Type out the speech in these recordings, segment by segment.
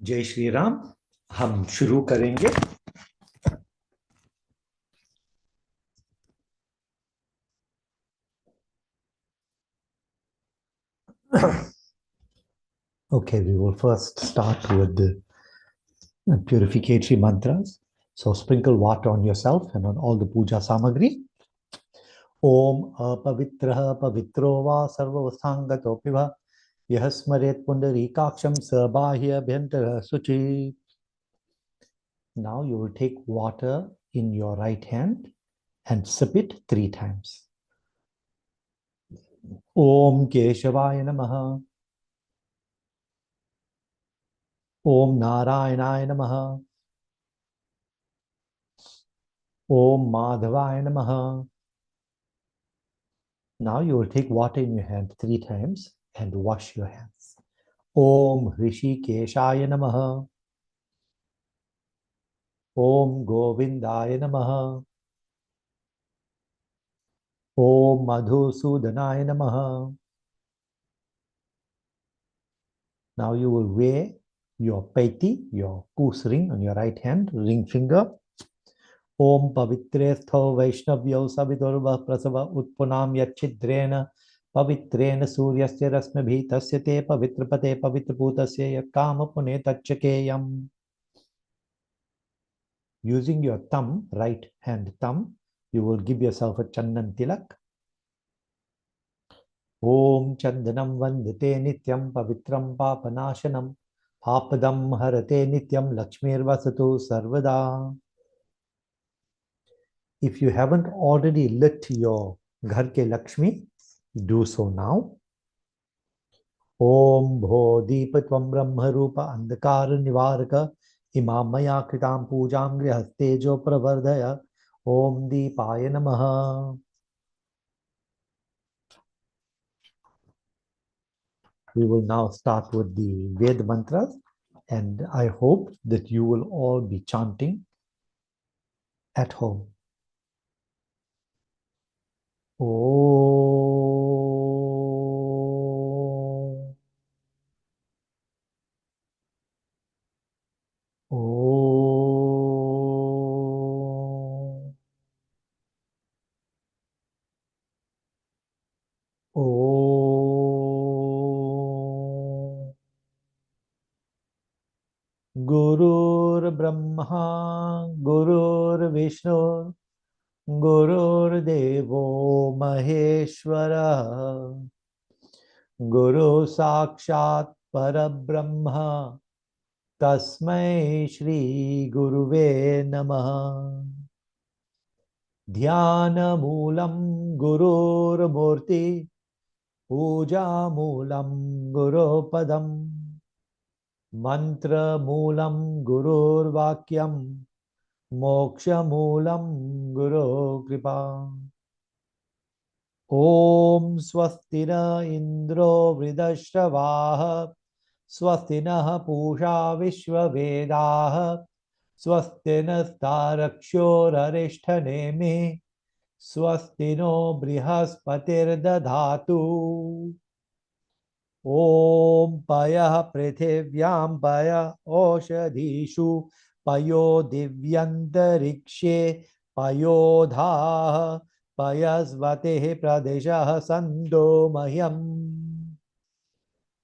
जय श्री राम। हम शुरू करेंगे। Okay, we will first start with the purificatory mantras. So sprinkle water on yourself and on all the puja samagri. Om apavitrah pavitro va sarvavasthangato piva yah smaret pundarikaksham sabahya bhyantara suchi. Now you will take water in your right hand and sip it 3 times. Om Keshavaya Namaha. Om Narayanaya Namaha. Om Madhavaya Namaha. Now you will take water in your hand 3 times and wash your hands. Om Rishikeshaya Namaha. Om Govindaya Namaha. Om Madhusudanaya Namaha. Now you will wear your paiti, your goose ring on your right hand, ring finger. Om Pavitretho Vaishnavyo Savidurva Prasava Utpunam Yachidrena Pavitrena Suryasya Rasmabhi Tasya Te Pavitrapate Pavitraputasya Yakama Pune Tachakeyam. Using your thumb, right hand thumb, you will give yourself a Chandan Tilak. Om Chandanam Vandate Nityam Pavitram Papanashanam Papadam Harate Nityam Lakshmir Vasatu Sarvada. If you haven't already lit your Ghar ke Lakshmi, do so now. Om Bho Deepatvam Brahma Rupa Andhakara Nivaraka Imam Maya Kritam Pujam Grihastejo Pravardhaya Om Deepaya Namaha. We will now start with the Ved mantras, and I hope that you will all be chanting at home. Om. Om. Om. Gurur Brahma, Gurur Vishnu, Gurur Devo Maheshwara, Guru Sakshat Parabrahma, Tasmai Shri Guruve Namaha. Dhyana Moolam Gurur Murti, Puja Moolam Guru Padam, Mantra Moolam Gurur Vakyam, Moksha Moolam Guru Kripa. Om Swastina Indro Vridashavaha, Swastina Pusha Vishwavedaha, Swastina Starakshor Arishthanemi, Swastino Brihaspatir Dadhatu. Om Paya Prithivyam Paya Oshadhishu Payo Divyantarikshe Payodha Payasvate Pradesha Sando Mahyam.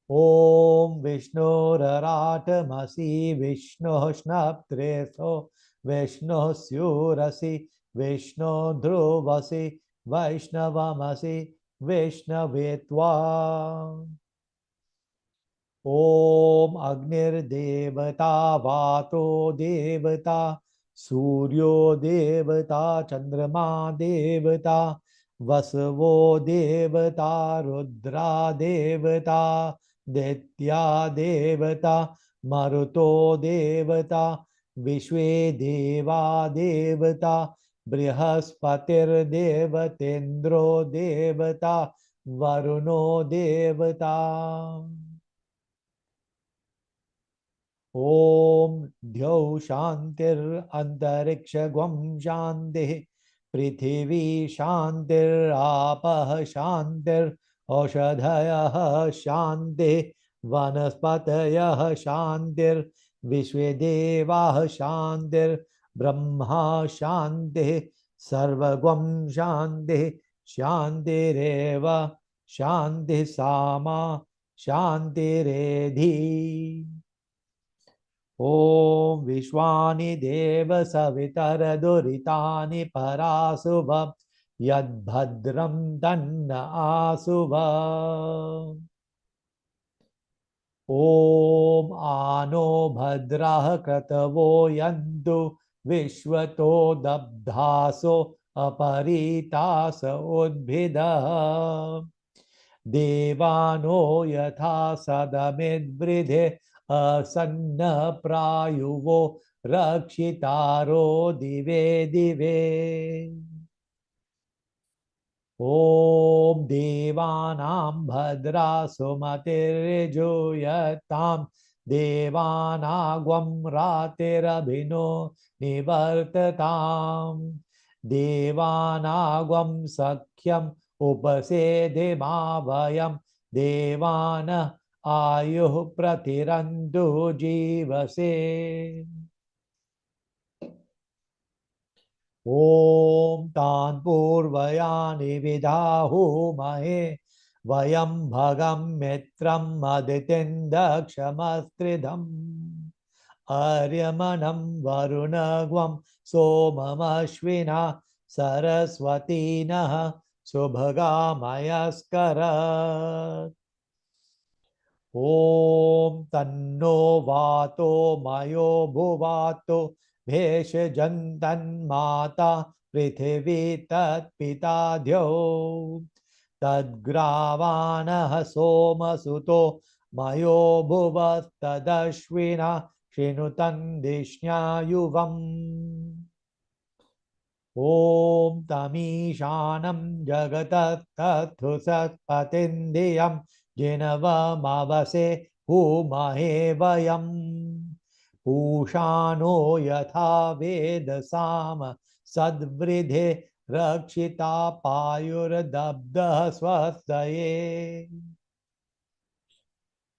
Om Vishnu Raratamasi Vishnu Snaptreso Vishnu Surasi Vishnu Dhruvasi Vaishnavamasi Vishnavetva. Om Agnir Devata Vato Devata Suryo Devata Chandrama Devata Vasavo Devata Rudra Devata Detya Devata Maruto Devata Vishwe Deva Devata Brihaspatir Devatendro Devata Varuno Devata. Om Dhyo Shantir Antariksha Gwam Shanti Prithivi Shantir Apah Shantir Oshadhayah Shanti Vanaspatayah Shantir विश्वे देवाः शान्तिर्ब्रह्मा शान्तिः सर्वगं शान्तिः शान्तिरेव शान्तिः सामा शान्तिरेधि। ॐ विश्वानि देव सवितरदुरितानि परासुभ यद्भद्रं तन्न आसुभ। ॐ आनो भद्रः क्रतवो यन्तु विश्वतो दब्धासो अपरीतास उद्भिदः। देवानो यथा सदमिद्वृधे असन्न प्रायुवो रक्षितारो दिवे दिवे। ॐ देवानां भद्रा सुमतिर्यजूयतां देवानागं रातिरभिनो निवर्तताम्। देवानागं सख्यम् उपसेदिमा वयं देवान आयुः प्रतिरन्तु जीवसे। ॐ तान् पूर्वयानि विदाहुमहे वयं भगं मित्रम् अदितिं दक्षमस्त्रिधम्। आर्यमनं वरुणग्वं सोममश्विना सरस्वती नः सुभगामयस्कर। ॐ तन्नो वातो मयो भुवातो भेषजन्तन्माता पृथिवी तत्पिता द्यौ। तद्ग्रावाणः सोमसुतो मयो भुवस्तदश्विना शृणुतन्दिष्ण्यायुवम्। ॐ तमीशानं जगतस्तथुसत्पतिन्धियं जिनवमवसे भूमहे वयम्। पूषाणो यथा वेदसाम सद्वृधे रक्षिता पायुर्दब्धः स्वस्तये।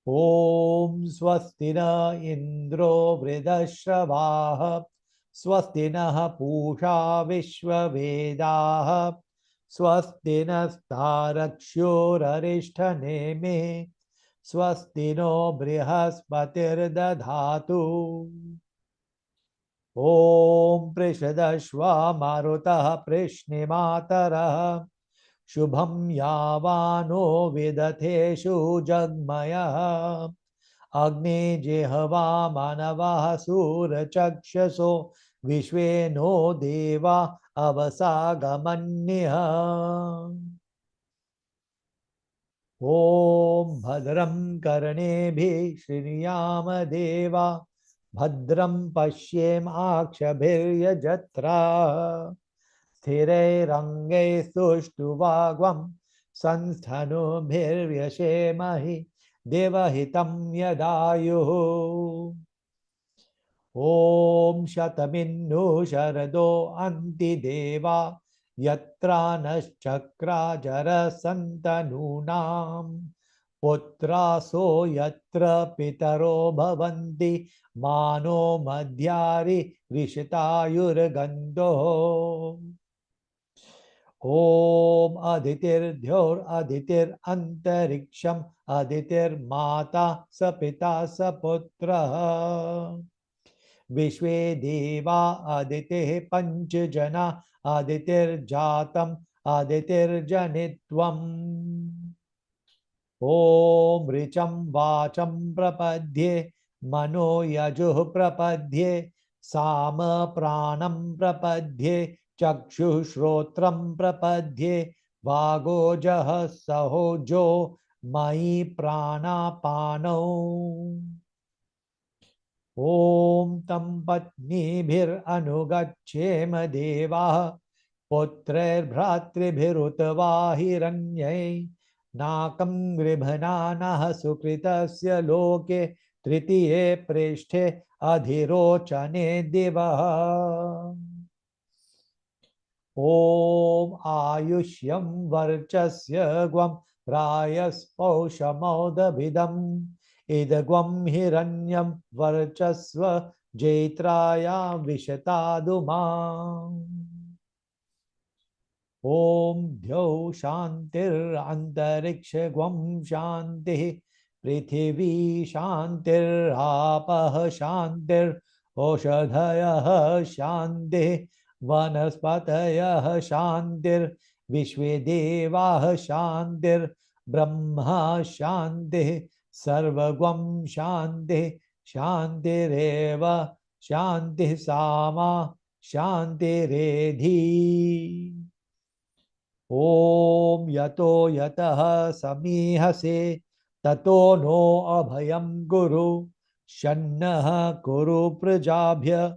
ॐ स्वस्ति न इन्द्रो वृधश्रवाः स्वस्ति नः पूषा विश्ववेदाः स्वस्ति नस्तारक्ष्योररिष्ठनेमिः स्वस्ति नो बृहस्पतिर्दधातु। ॐ पृषदश्वा मारुतः पृश्निमातरः शुभं यावानो विदथेषु जग्मयः। अग्ने जिह्वा मानवः सूरचक्षसो विश्वे नो देवा अवसागमन्यः। ॐ भद्रं कर्णेभिः शृणुयाम देवा भद्रं पश्येमाक्षभिर्यजत्राः। स्थिरैरङ्गैस्तुष्टुवाग्वं संस्थानुभिर्व्यशेमहि देवहितं यदायुः। ॐ शतमिन्नु शरदो अन्तिदेवा यत्रा नश्चक्राजरसन्तनूनां पुत्रासो यत्र पितरो भवन्ति मानो मध्यारि रिषितायुर्गन्धो। ॐ अदितिर्द्योरदितिरन्तरिक्षम् अदितिर्माता स पिता स पुत्रः। विश्वे देवा अदितिः पञ्चजना अदितिर्जातम् अदितिर्जनित्वम्। ॐ ऋचं वाचं प्रपद्ये मनो यजुः प्रपद्ये साम प्राणं प्रपद्ये चक्षुश्रोत्रं प्रपद्ये वागोजः सहोजो मयि प्राणापानौ। ॐ तं पत्नीभिरनुगच्छेम देवाः पुत्रैर्भ्रातृभिरुत वा हिरण्यै नाकं गृभणानः सुकृतस्य लोके तृतीये प्रेष्ठे अधिरोचने दिवः। ॐ आयुष्यं वर्चस्य ग्वं रायस्पौषमौदभिदम् इदग्वं हिरण्यं वर्चस्व जैत्रायां विशतादुमा। ओम द्यौ शांतिरंतरिक्षगं शांति पृथिवी शांतिरापः शांतिरौषधयः शांति वनस्पतयः शांतिर्विश्वे देवाः शांतिर्ब्रह्मा शांति सर्वगं शांति शांतिरेव शांति सामा शांतिरेधि। ओम यतो यतः समीहसे ततो नो अभयं गुरु शन्नः कुरु प्रजाभ्य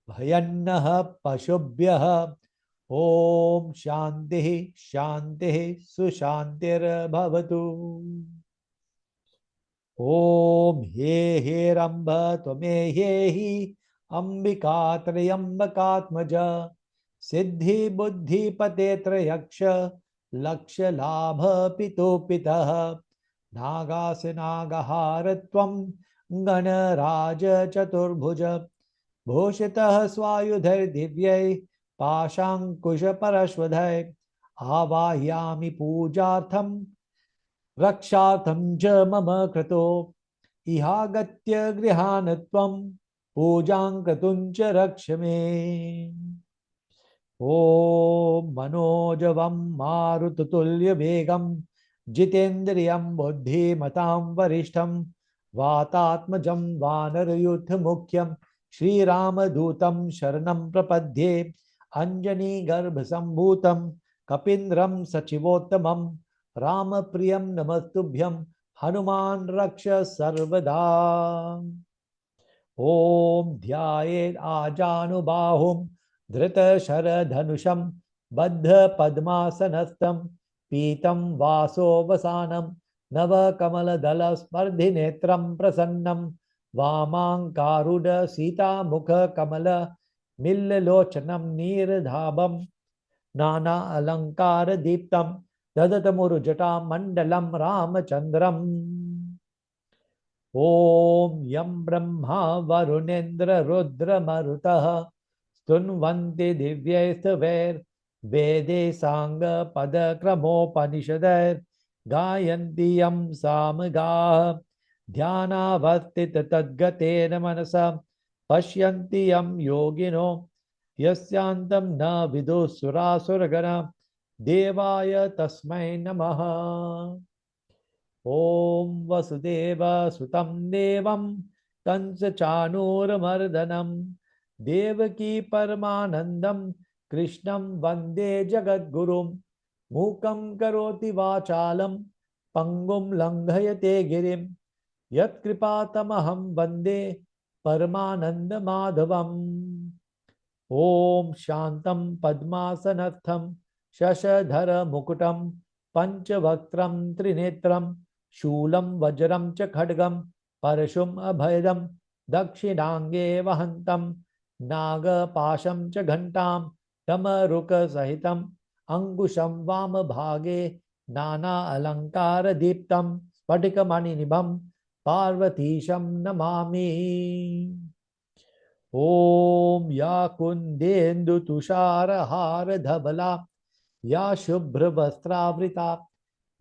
भयन्नः पशुभ्यः। ओम शांति शांति सुशांतिर्भवतु। ओम हे रंभ त्वमे हि अंबिका त्रयंबकात्मज सिद्धि बुद्धि पते त्रयक्ष लक्ष्य लाभ पितोपितः नागासनागहारत्वं गणराज चतुर्भुज भूषितः स्वायुधैर्दिव्यै पाशाङ्कुशपरश्वधै आवाहयामि पूजार्थं रक्षार्थं च मम कृतो इहागत्य गृहान् त्वं पूजां कर्तुं च रक्ष मे। ओम मनोजवं मारुततुल्यवेगं जितेन्द्रियं बुद्धिमतां वरिष्ठं वातात्मजं वानरयूथमुख्यं श्रीरामदूतं शरणं प्रपद्ये अंजनीगर्भसम्भूतं कपीन्द्रं सचिवोत्तमं रामप्रियं नमस्तुभ्यं हनुमान् रक्ष सर्वदा। ओम ध्यायेत् आजानुबाहुं धृतशरधनुषं बद्धपद्मासनस्थं पीतं वासोवसानं नवकमलदलस्पर्धिनेत्रं प्रसन्नं वामाङ्कारुडसीतामुखकमलमिल्ललोचनं नीरधाभं नाना अलङ्कारदीप्तं ददतमुरुजटामण्डलं रामचन्द्रम्। ओम यं ब्रह्मा वरुणेन्द्र रुद्र मरुतः स्तुन्वन्ति दिव्यैस्तवैर्वेदे साङ्गपदक्रमोपनिषदैर् गायन्ति यं सामगाः ध्यानावस्थिततद्गतेन मनसा पश्यन्ति यं योगिनो यस्यान्तं न विदुः देवाय तस्मै नमः। ओम वसुदेव सुतं देवं कंसचाणूरमर्दनं देवकी परमानन्दं कृष्णं वन्दे जगद्गुरुं मूकं करोति वाचालं पंगुं लंघयते गिरिं यत्कृपातमहं वन्दे परमानन्दमाधवम्। ओम शांतं पद्मासनस्थं शशधर मुकुटं पंचवक्त्रं त्रिनेत्रं शूलं वज्रं च खड्गं परशुम् अभयदं दक्षिणांगे वहन्तं नागपाशं च घण्टां डमरुकसहितं अंकुशं वामभागे नाना अलङ्कारदीप्तं स्फटिकमणिनिभं पार्वतीशं नमामि। ओम या कुंदेन्दु तुषार हार धवला या शुभ्र वस्त्रावृता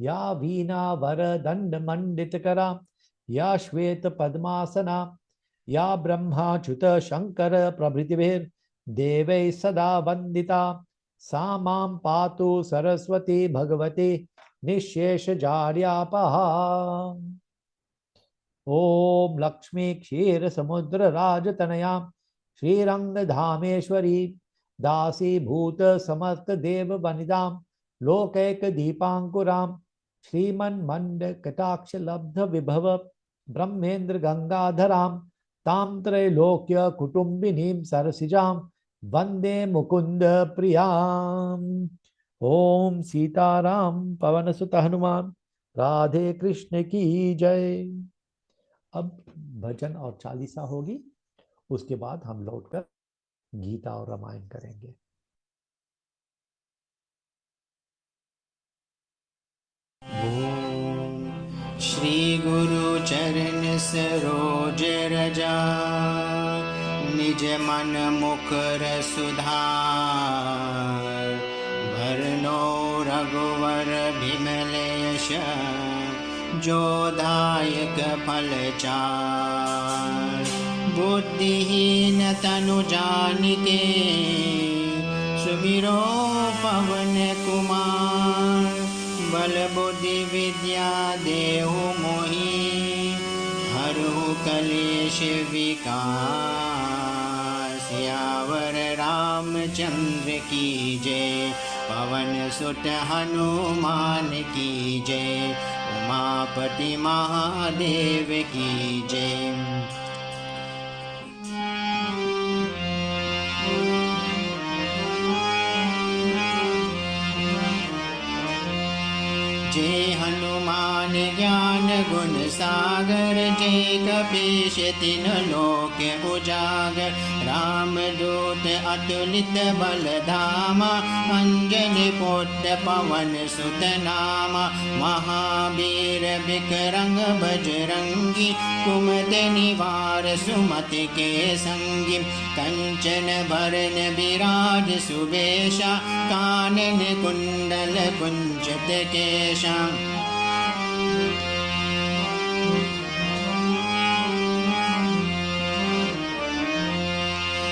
या वीणा वरदंड मंडितकरा या श्वेत पद्मासना या ब्रह्माच्युत शंकर प्रभृतिभिर् देवै सदा वंदिता सा मां पातु सरस्वती भगवती निःशेषजाड्यापहा। ओम लक्ष्मी क्षीर समुद्र राजतनया श्रीरंगधामेश्वरी दासीभूत समस्त देव वनितां लोकैक दीपांकुरां श्रीमन्मंड कटाक्ष लब्ध विभव ब्रह्मेन्द्र गंगाधरां तां त्रैलोक्य कुटुंबिनीं सरसिजां वंदे मुकुंद प्रियां। ओम सीताराम पवन सुत हनुमान राधे कृष्ण की जय। अब भजन और चालीसा होगी, उसके बाद हम लौटकर गीता और रामायण करेंगे। श्री गुरु चरण मानस रोज रजा, निज मन मुखर सुधार, भरनो रघुवर बिमल यश, जो दायक फल चार। बुद्धिहीन तनु जानिके, सुमिरो पवन कुमार। बल बुद्धि विद्या देहु मोहि, हरहु कलेश विकार। सियावर रामचंद्र की जय, पवन सुत हनुमान की जय, उमापति महादेव की जय। जय हनुमान ज्ञान गुण सागर, जय कपीश तिन लोक उजागर। राम दूत अतुलित बल धामा, अंजनी पुत्र पवन सुत नामा। महावीर विक्रम बजरंगी, कुमति निवार सुमति के संगी। कंचन बरन विराज सुबेशा, कानन कुंडल कुंचित केशा।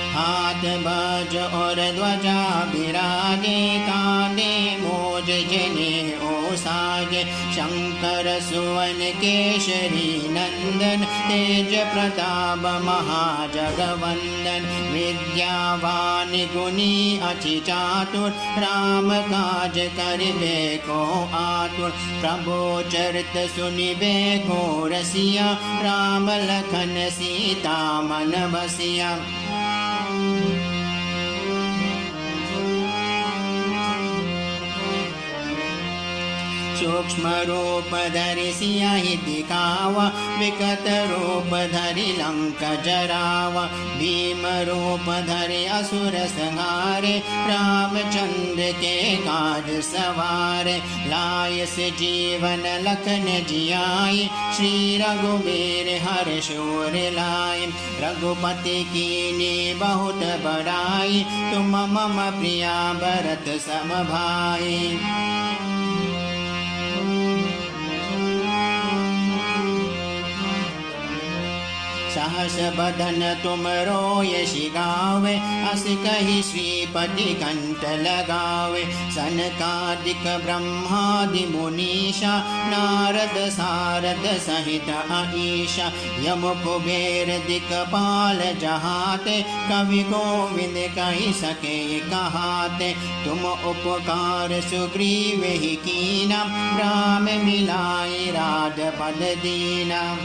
हाथ बाज और ध्वजा विराजे, कांधे मोज जने ओ साजे। शंकर सुवन केशरी नंदन, तेज प्रताप महाजगवंदन। विद्यावान गुणी अति चातुर, राम काज करिबे को आतुर। प्रभु चरित सुनिबे को रसिया, राम लखन सीता मन बसिया। सूक्ष्म रूप धरि सियहि दिखावा, विकट रूप धरि लंक जरावा। भीम रूप धरि असुर संहारे, रामचंद्र के काज सवारे। लाय से जीवन लखन जियाई, श्री रघुबीर हर्ष उर लाए। रघुपति कीन्ही बहुत बड़ाई, तुम मम प्रिया भरत सम भाई। सहस बदन तुम रोय शिगावे, अस कहि श्रीपति कंठ लगावे। सनकादिक ब्रह्मादि मुनीषा, नारद सारद सहित अहीशा। यम कुबेर दिक्पाल जहाते, कवि गोविंद कहि सके कहाते। तुम उपकार सुग्रीव ही कीना, राम मिलाए राजपद दीना।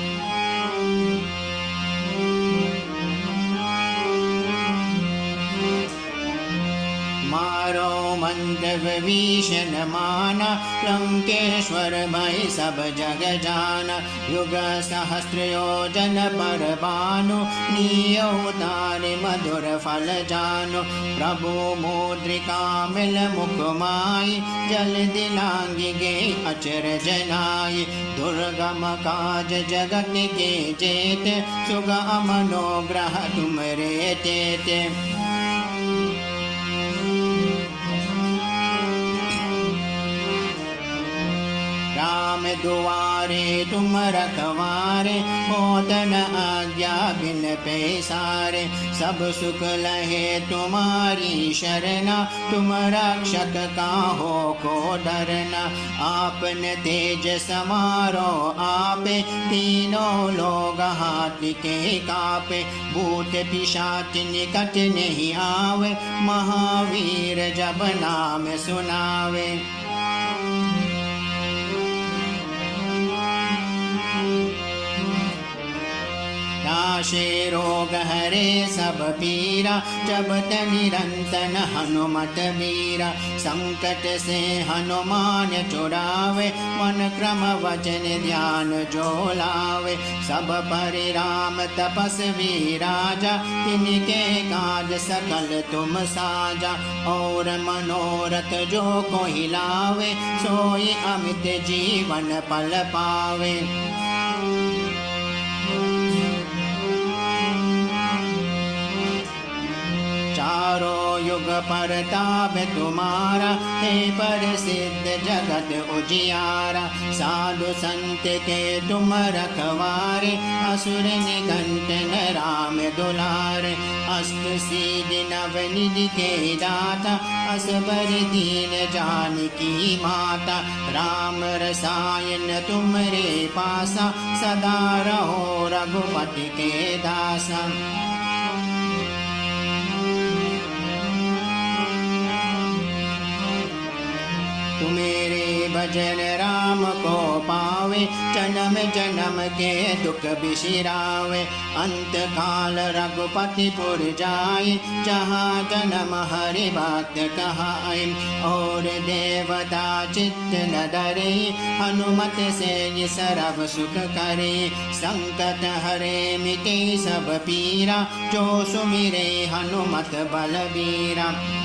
मारो मंत्र विभीषण माना, लंकेश्वर भय सब जग जाना। युग सहस्र योजन पर भानु, नियतार मधुर फल जानो। प्रभु मुद्रिका मिल मुख माई, जल दिलांगी गे अचरज नाई। दुर्गम काज जगत के जेते, सुगम मनोग्रह तुमरे तेते। राम दुआरे तुम रखवारे, होतन आज्ञा बिन पैसारे। सब सुख लहे तुम्हारी शरणा, तुम रक्षक काहो को डरना। आपन तेज समारो आपे, तीनों लोग हाथ के कापे। भूत पिशाच निकट नहीं आवे, महावीर जब नाम सुनावे। नाशे रोग हरे सब पीरा, जपत निरंतन हनुमत बीरा। संकट से हनुमान छुड़ावे, मन क्रम वचन ध्यान जो लावे। सब पर राम तपस्वी राजा, तिनके काज सकल तुम साजा। और मनोरथ जो कोई लावे, सोई अमित जीवन पल पावे। परताप तुम्हारा, हे प्रसिद्ध जगत उजियारा। साधु संत के तुम रखवारे, असुर निकंटन राम दुलारे। अष्ट सिद्धि नव निधि के दाता, असबर दीन जानकी माता। राम रसायन तुमरे पासा, सदा रहो रघुपति के दासा। मेरे भजन राम को पावे, जन्म जन्म के दुख बिसरावे। अंत काल रघुपति पुर जाए, जहाँ जन्म हरि भक्त कहाए। और देवता चित्त न डरे, हनुमत से सर्व सुख करे। संकट हरे मिटे सब पीरा, जो सुमिरे हनुमत बलबीरा।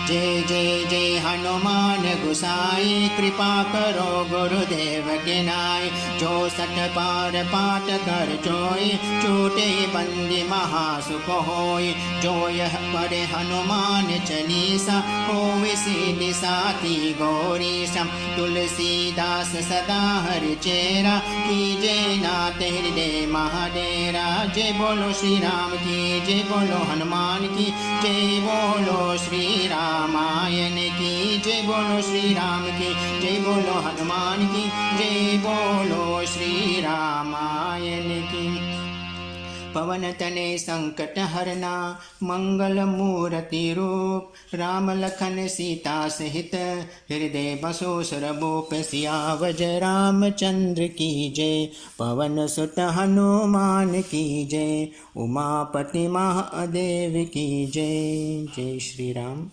जय जय जय हनुमान गोसाई, कृपा करो गुरुदेव के नाय। जो सठ पार पाठ कर जोई, छूटे बंदी महासुख होय। जो यह पढ़े हनुमान चालीसा, होवे सिद्धि साथी गौरीसा। तुलसीदास सदा हरि चेरा, कीजे नाथ हृदय महाडेरा। जय बोलो श्री राम की, जय बोलो हनुमान की, जय बोलो श्री रामायण की। जय बोलो श्री राम की, जय बोलो हनुमान की, जय बोलो श्री रामायण की। पवन तने संकट हरना, मंगल मूर्ति रूप। राम लखन सीता सहित, हृदय बसो सुरभूप। सियावर रामचंद्र की जय, पवन सुत हनुमान की जय। उमापति महादेव की जय। जय श्री राम।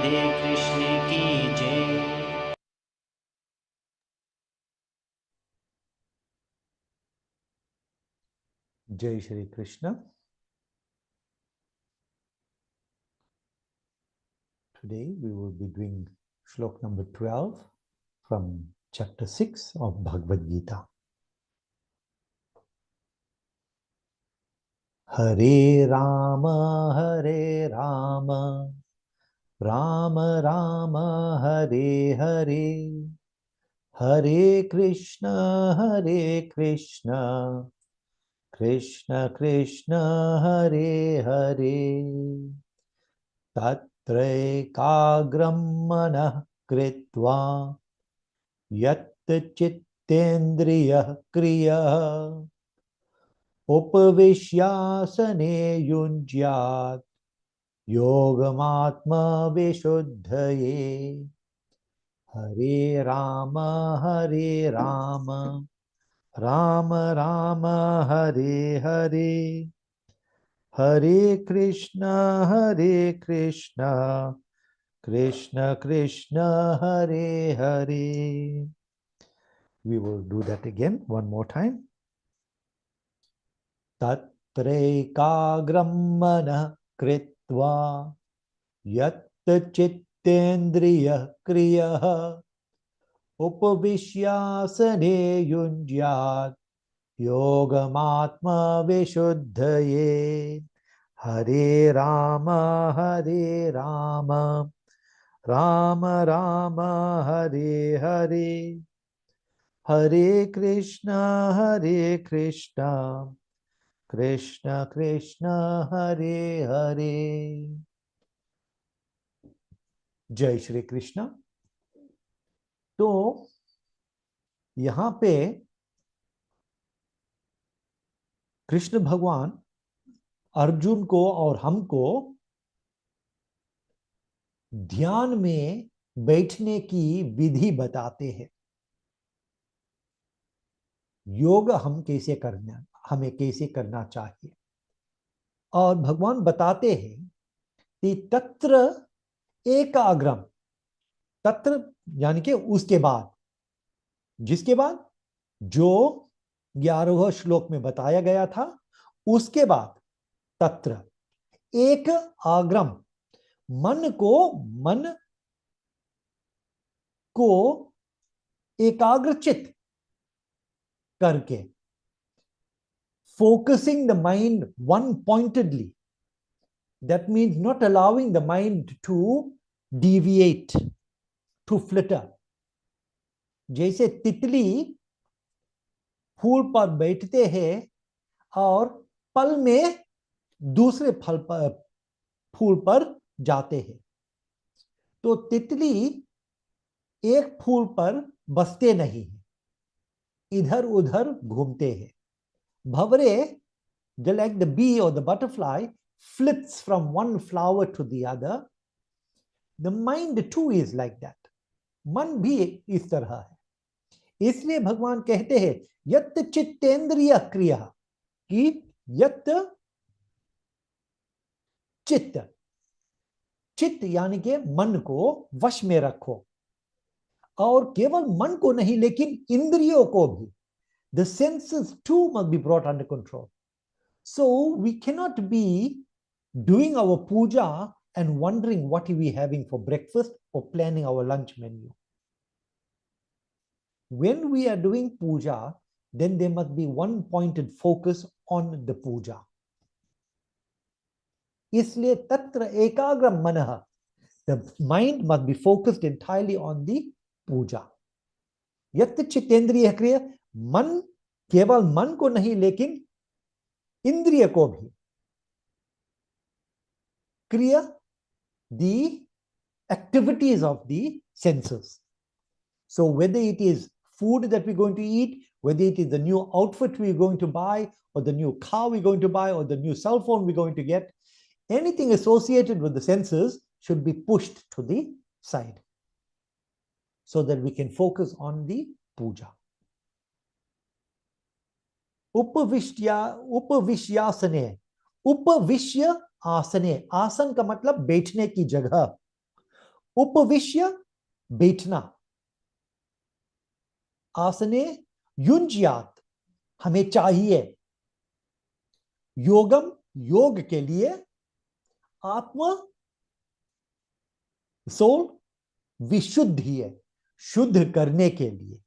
राधे कृष्ण की जय। Jai Shri Krishna. Today we will be doing shlok number 12 from chapter 6 of Bhagavad Gita. Hare Rama, Hare Rama, Rama Rama, Hare Hare, Hare Krishna, Hare Krishna, Krishna Krishna, Hare Hare. Tatraikagram manah kritva yat chittendriya kriya upavishyasane yunjyat yogamatma vishuddhaye. Hare Rama, Hare Rama, Rama Rama, Hare Hare, Hare Krishna, Hare Krishna, Krishna Krishna, Hare Hare. We will do that again one more time. Tatraikagram manah kritva yat chittendriya kriya upavishyasane yunjyat yogamatma vishuddhaye. Hare Rama, Hare Rama, Rama Rama, Hare Hare, Hare Krishna, Hare Krishna, Krishna Krishna, Hare Hare. जय श्री कृष्ण। तो यहां पे कृष्ण भगवान अर्जुन को और हमको ध्यान में बैठने की विधि बताते हैं। योग हमें कैसे करना चाहिए। और भगवान बताते हैं कि तत्र एकाग्रम, तत्र यानी कि उसके बाद, जिसके बाद जो 11वें श्लोक में बताया गया था, उसके बाद तत्र एक आग्रम, मन को एकाग्रचित करके, focusing the mind one pointedly. That means not allowing the mind to deviate, to flitter. जैसे तितली फूल पर बैठते हैं और पल में दूसरे फूल पर जाते हैं। तो तितली एक फूल पर बसते नहीं, इधर उधर घूमते हैं। भंवरे, like the bee or the butterfly, flits from one flower to the other. The mind too is like that. मन भी इस तरह है। इसलिए भगवान कहते हैं यत् चित्तेंद्रिय क्रिया, कि यत् चित्त, चित्त यानी कि मन को वश में रखो। और केवल मन को नहीं, लेकिन इंद्रियों को भी। The senses too must be brought under control. So we cannot be doing our puja and wondering what are we having for breakfast or planning our lunch menu. When we are doing puja, then there must be one pointed focus on the puja. इसलिए तत्र एकाग्रम मनः, the mind must be focused entirely on the puja. यत् चित्तेंद्रिय क्रिया, मन, केवल मन को नहीं लेकिन इंद्रिय को भी। क्रिया, the activities of the senses. So whether it is food that we're going to eat, whether it is the new outfit we're going to buy, or the new car we're going to buy, or the new cell phone we're going to get, anything associated with the senses should be pushed to the side so that we can focus on the puja. उपविश्यासने, उपविश्य आसने, आसन का मतलब बैठने की जगह। उपविश्य बैठना, आसने युंज्यात हमें चाहिए, योगम योग के लिए, आत्मा सोल विशुद्धि है शुद्ध करने के लिए,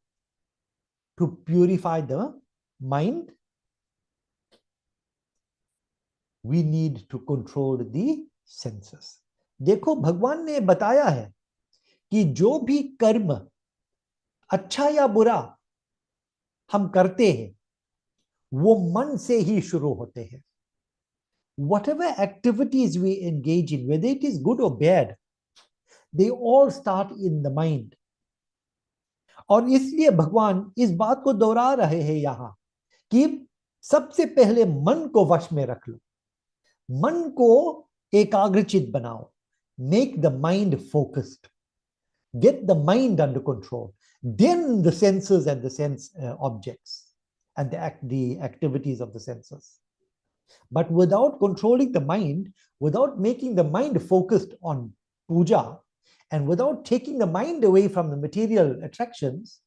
to purify the mind we need to control the senses. देखो भगवान ने बताया है कि जो भी कर्म अच्छा या बुरा हम करते हैं वो मन से ही शुरू होते हैं। Whatever activities we engage in, whether it is good or bad, they all start in the mind. और इसलिए भगवान इस बात को दोहरा रहे हैं यहां कि सबसे पहले मन को वश में रख लो, मन को एकाग्रचित बनाओ, make the mind focused, get the mind under control, then the senses and the sense objects and the activities of the senses. But without controlling the mind, without making the mind focused on puja, and without taking the mind away from the material attractions,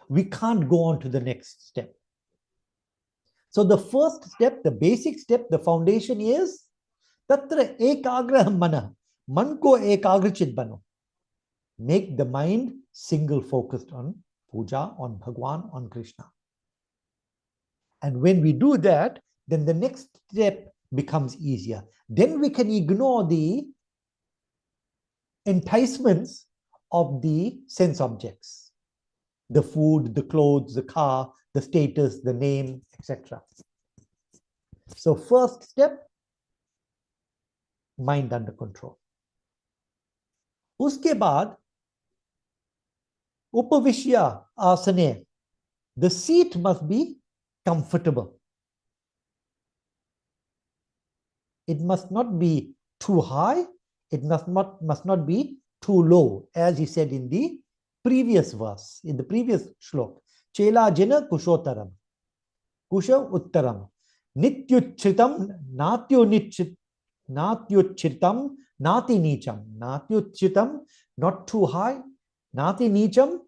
we can't go on to the next step. So the first step, the basic step, the foundation is tatra ekagra mana, man ko ekagrachit bano. Make the mind single focused on puja, on Bhagwan, on Krishna. And when we do that, then the next step becomes easier. Then we can ignore the enticements of the sense objects, the food, the clothes, the car, the status, the name, etc. So first step, mind under control. Uske baad, upavishya asane, the seat must be comfortable. It must not be too high, it must not be too low, as he said in the previous verse, in the previous shlok. Chela jina kushotaram, kusha uttaram, nityuchitam, natyuchitam, nati nicham, natyuchitam, not too high, nati nicham,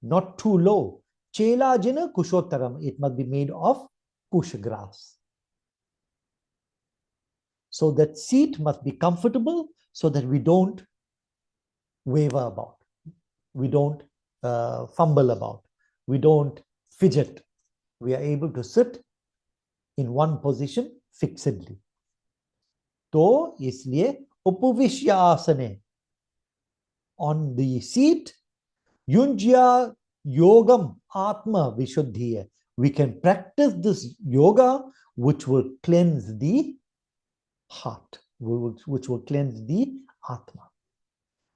not too low. Chela jina kushotaram, it must be made of kush grass. So that seat must be comfortable so that we don't waver about, we don't fumble about, we don't fidget. We are able to sit in one position fixedly. तो इसलिए उपविश्य आसने, on the seat, युंज्या yogam atma vishuddhi. We can practice this yoga which will cleanse the heart, which will cleanse the atma.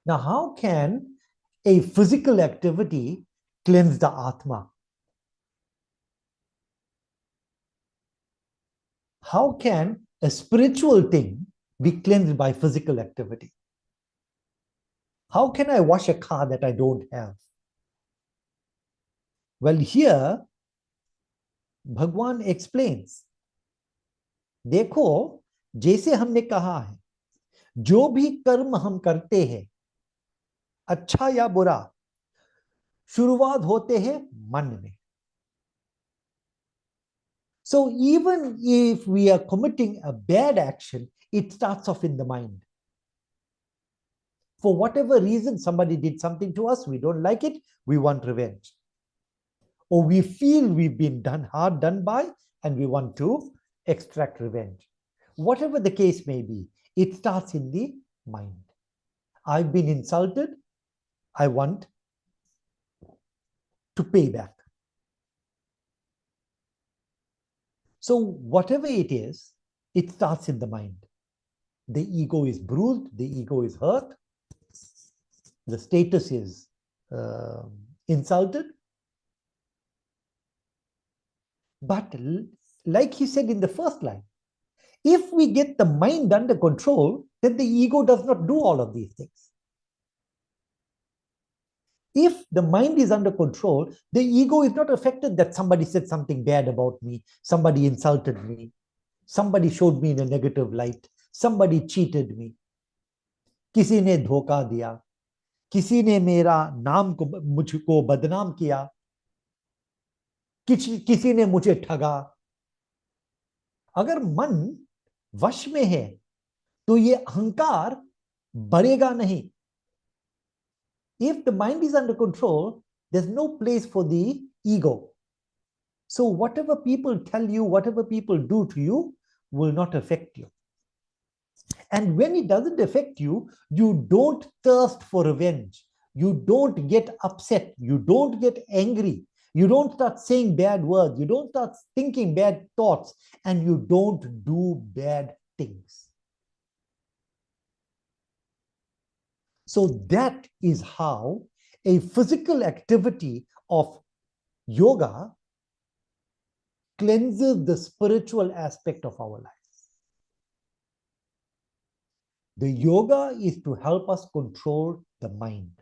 Now, how can a physical activity cleanse the atma? How can a spiritual thing be cleansed by physical activity? How can I wash a car that I don't have? Well, here Bhagwan explains. देखो, जैसे हमने कहा है, जो भी कर्म हम करते हैं, अच्छा या बुरा, शुरुआत होते हैं मन में. So even if we are committing a bad action, it starts off in the mind. For whatever reason, somebody did something to us, we don't like it, we want revenge. Or we feel we've been hard done by, and we want to extract revenge. Whatever the case may be, it starts in the mind. I've been insulted, I want to pay back. So whatever it is, it starts in the mind. The ego is bruised, the ego is hurt, the status is insulted. But like he said in the first line, if we get the mind under control, then the ego does not do all of these things. If the mind is under control, the ego is not affected that somebody said something bad about me, somebody insulted me, somebody showed me in a negative light, somebody cheated me, किसी ने धोखा दिया. किसी ने मेरा नाम को मुझको बदनाम किया, किसी ने मुझे ठगा। अगर मन वश में है तो ये अहंकार बढ़ेगा नहीं. If the mind is under control, there's no place for the ego. So whatever people tell you, whatever people do to you will not affect you. And when it doesn't affect you, you don't thirst for revenge. You don't get upset. You don't get angry. You don't start saying bad words. You don't start thinking bad thoughts. And you don't do bad things. So that is how a physical activity of yoga cleanses the spiritual aspect of our lives. The yoga is to help us control the mind.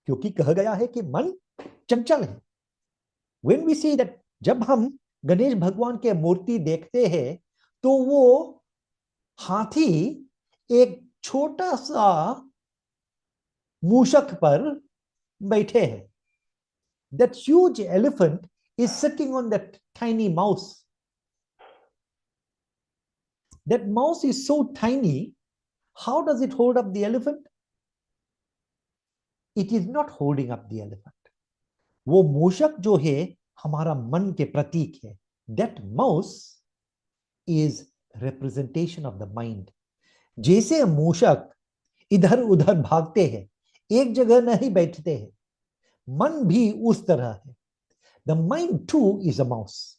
क्योंकि कहा गया है कि मन चंचल है. When we see that, जब हम गणेश भगवान के मूर्ति देखते हैं तो वो हाथी एक छोटा सा मूषक पर बैठे हैं. That huge elephant is sitting on that tiny mouse. That mouse is so tiny. How does it hold up the elephant? It is not holding up the elephant. वो मूषक जो है हमारा मन के प्रतीक है. That mouse is representation of the mind. जैसे मूषक इधर उधर भागते हैं, एक जगह नहीं बैठते हैं, मन भी उस तरह है. The mind too is a mouse.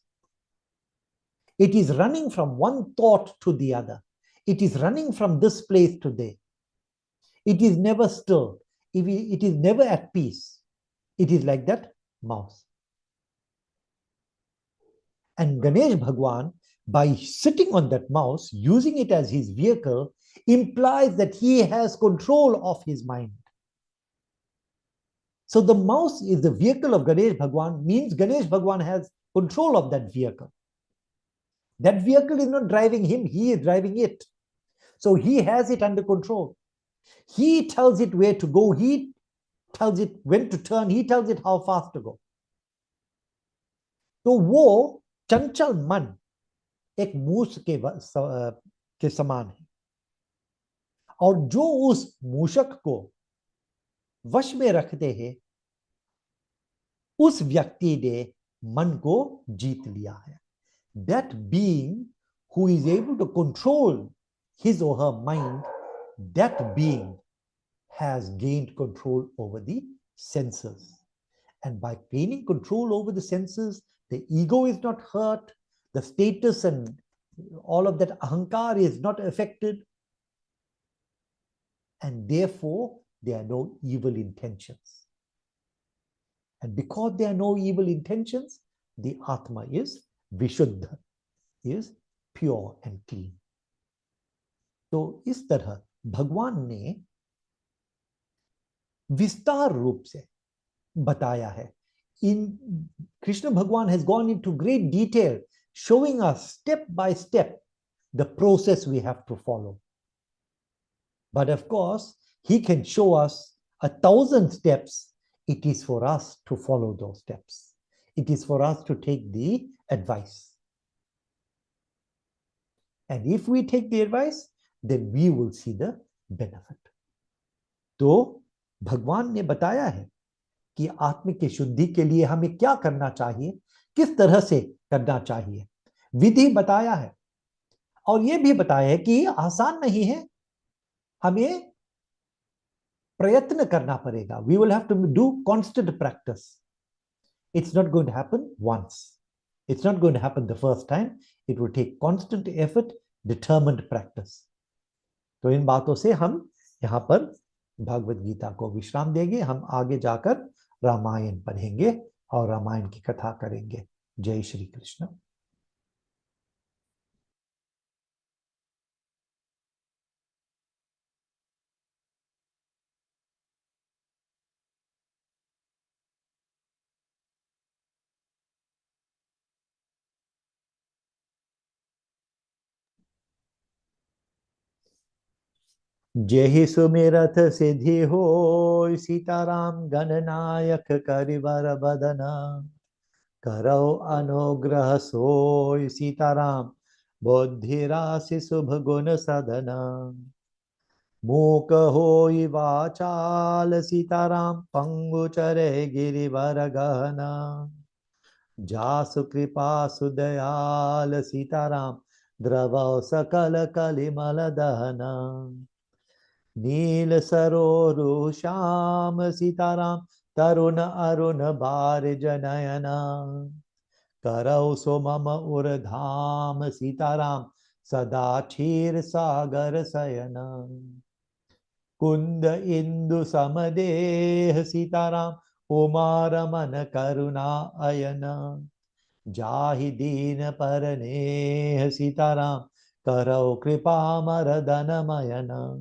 It is running from one thought to the other. It is running from this place to there. It is never still. It is never at peace. It is like that mouse. And Ganesh Bhagwan, by sitting on that mouse, using it as his vehicle, implies that he has control of his mind. So the mouse is the vehicle of Ganesh Bhagwan, means Ganesh Bhagwan has control of that vehicle. That vehicle is not driving him, he is driving it. So he has it under control. He tells it where to go, he tells it when to turn, he tells it how fast to go. तो वो चंचल मन एक मूस के समान है. और जो उस मूषक को वश में रखते हैं, उस व्यक्ति ने मन को जीत लिया है. That being who is able to control his or her mind, that being has gained control over the senses. And by gaining control over the senses, the ego is not hurt, the status and all of that ahankar is not affected, and therefore there are no evil intentions. And because there are no evil intentions, the Atma is Vishuddha, is pure and clean. तो इस तरह भगवान ने विस्तार रूप से बताया है. In Krishna Bhagwan has gone into great detail, showing us step by step the process we have to follow. But of course, he can show us 1,000 steps. It is for us to follow those steps. It is for us to take the advice. And if we take the advice, then we will see the benefit. तो भगवान ने बताया है कि आत्म की शुद्धि के लिए हमें क्या करना चाहिए, किस तरह से करना चाहिए. विधि बताया है और यह भी बताया है कि आसान नहीं है, हमें प्रयत्न करना पड़ेगा. We will have to do constant practice. It's not going to happen once. It's not going to happen the first time. It will take constant effort, determined practice. तो इन बातों से हम यहाँ पर भागवत गीता को विश्राम देंगे. हम आगे जाकर रामायण पढ़ेंगे और रामायण की कथा करेंगे. जय श्री कृष्ण. जेहि सुमिरथ सिद्धि हो, सीताराम गणनायक करिवर बदना। करो अनुग्रह सोय सीताराम, बुद्धि राशि शुभ गुण सदना। मूक होई वाचाल सीताराम, पंगु चरे गिरिवर गहना। जासु कृपा सुदयाल सीताराम, द्रवौ सकल कलिमल दहना। नील सरोरु श्याम सीताराम, तरुण अरुण बारिज नयना। करौ सो मम उरधाम सीताराम, सदा क्षीर सागर शयना। कुंद इंदु समदेह सीताराम, उमा रमन करुणा अयना। जाहि दीन परनेह सीताराम, करौ कृपा मरदन मयना।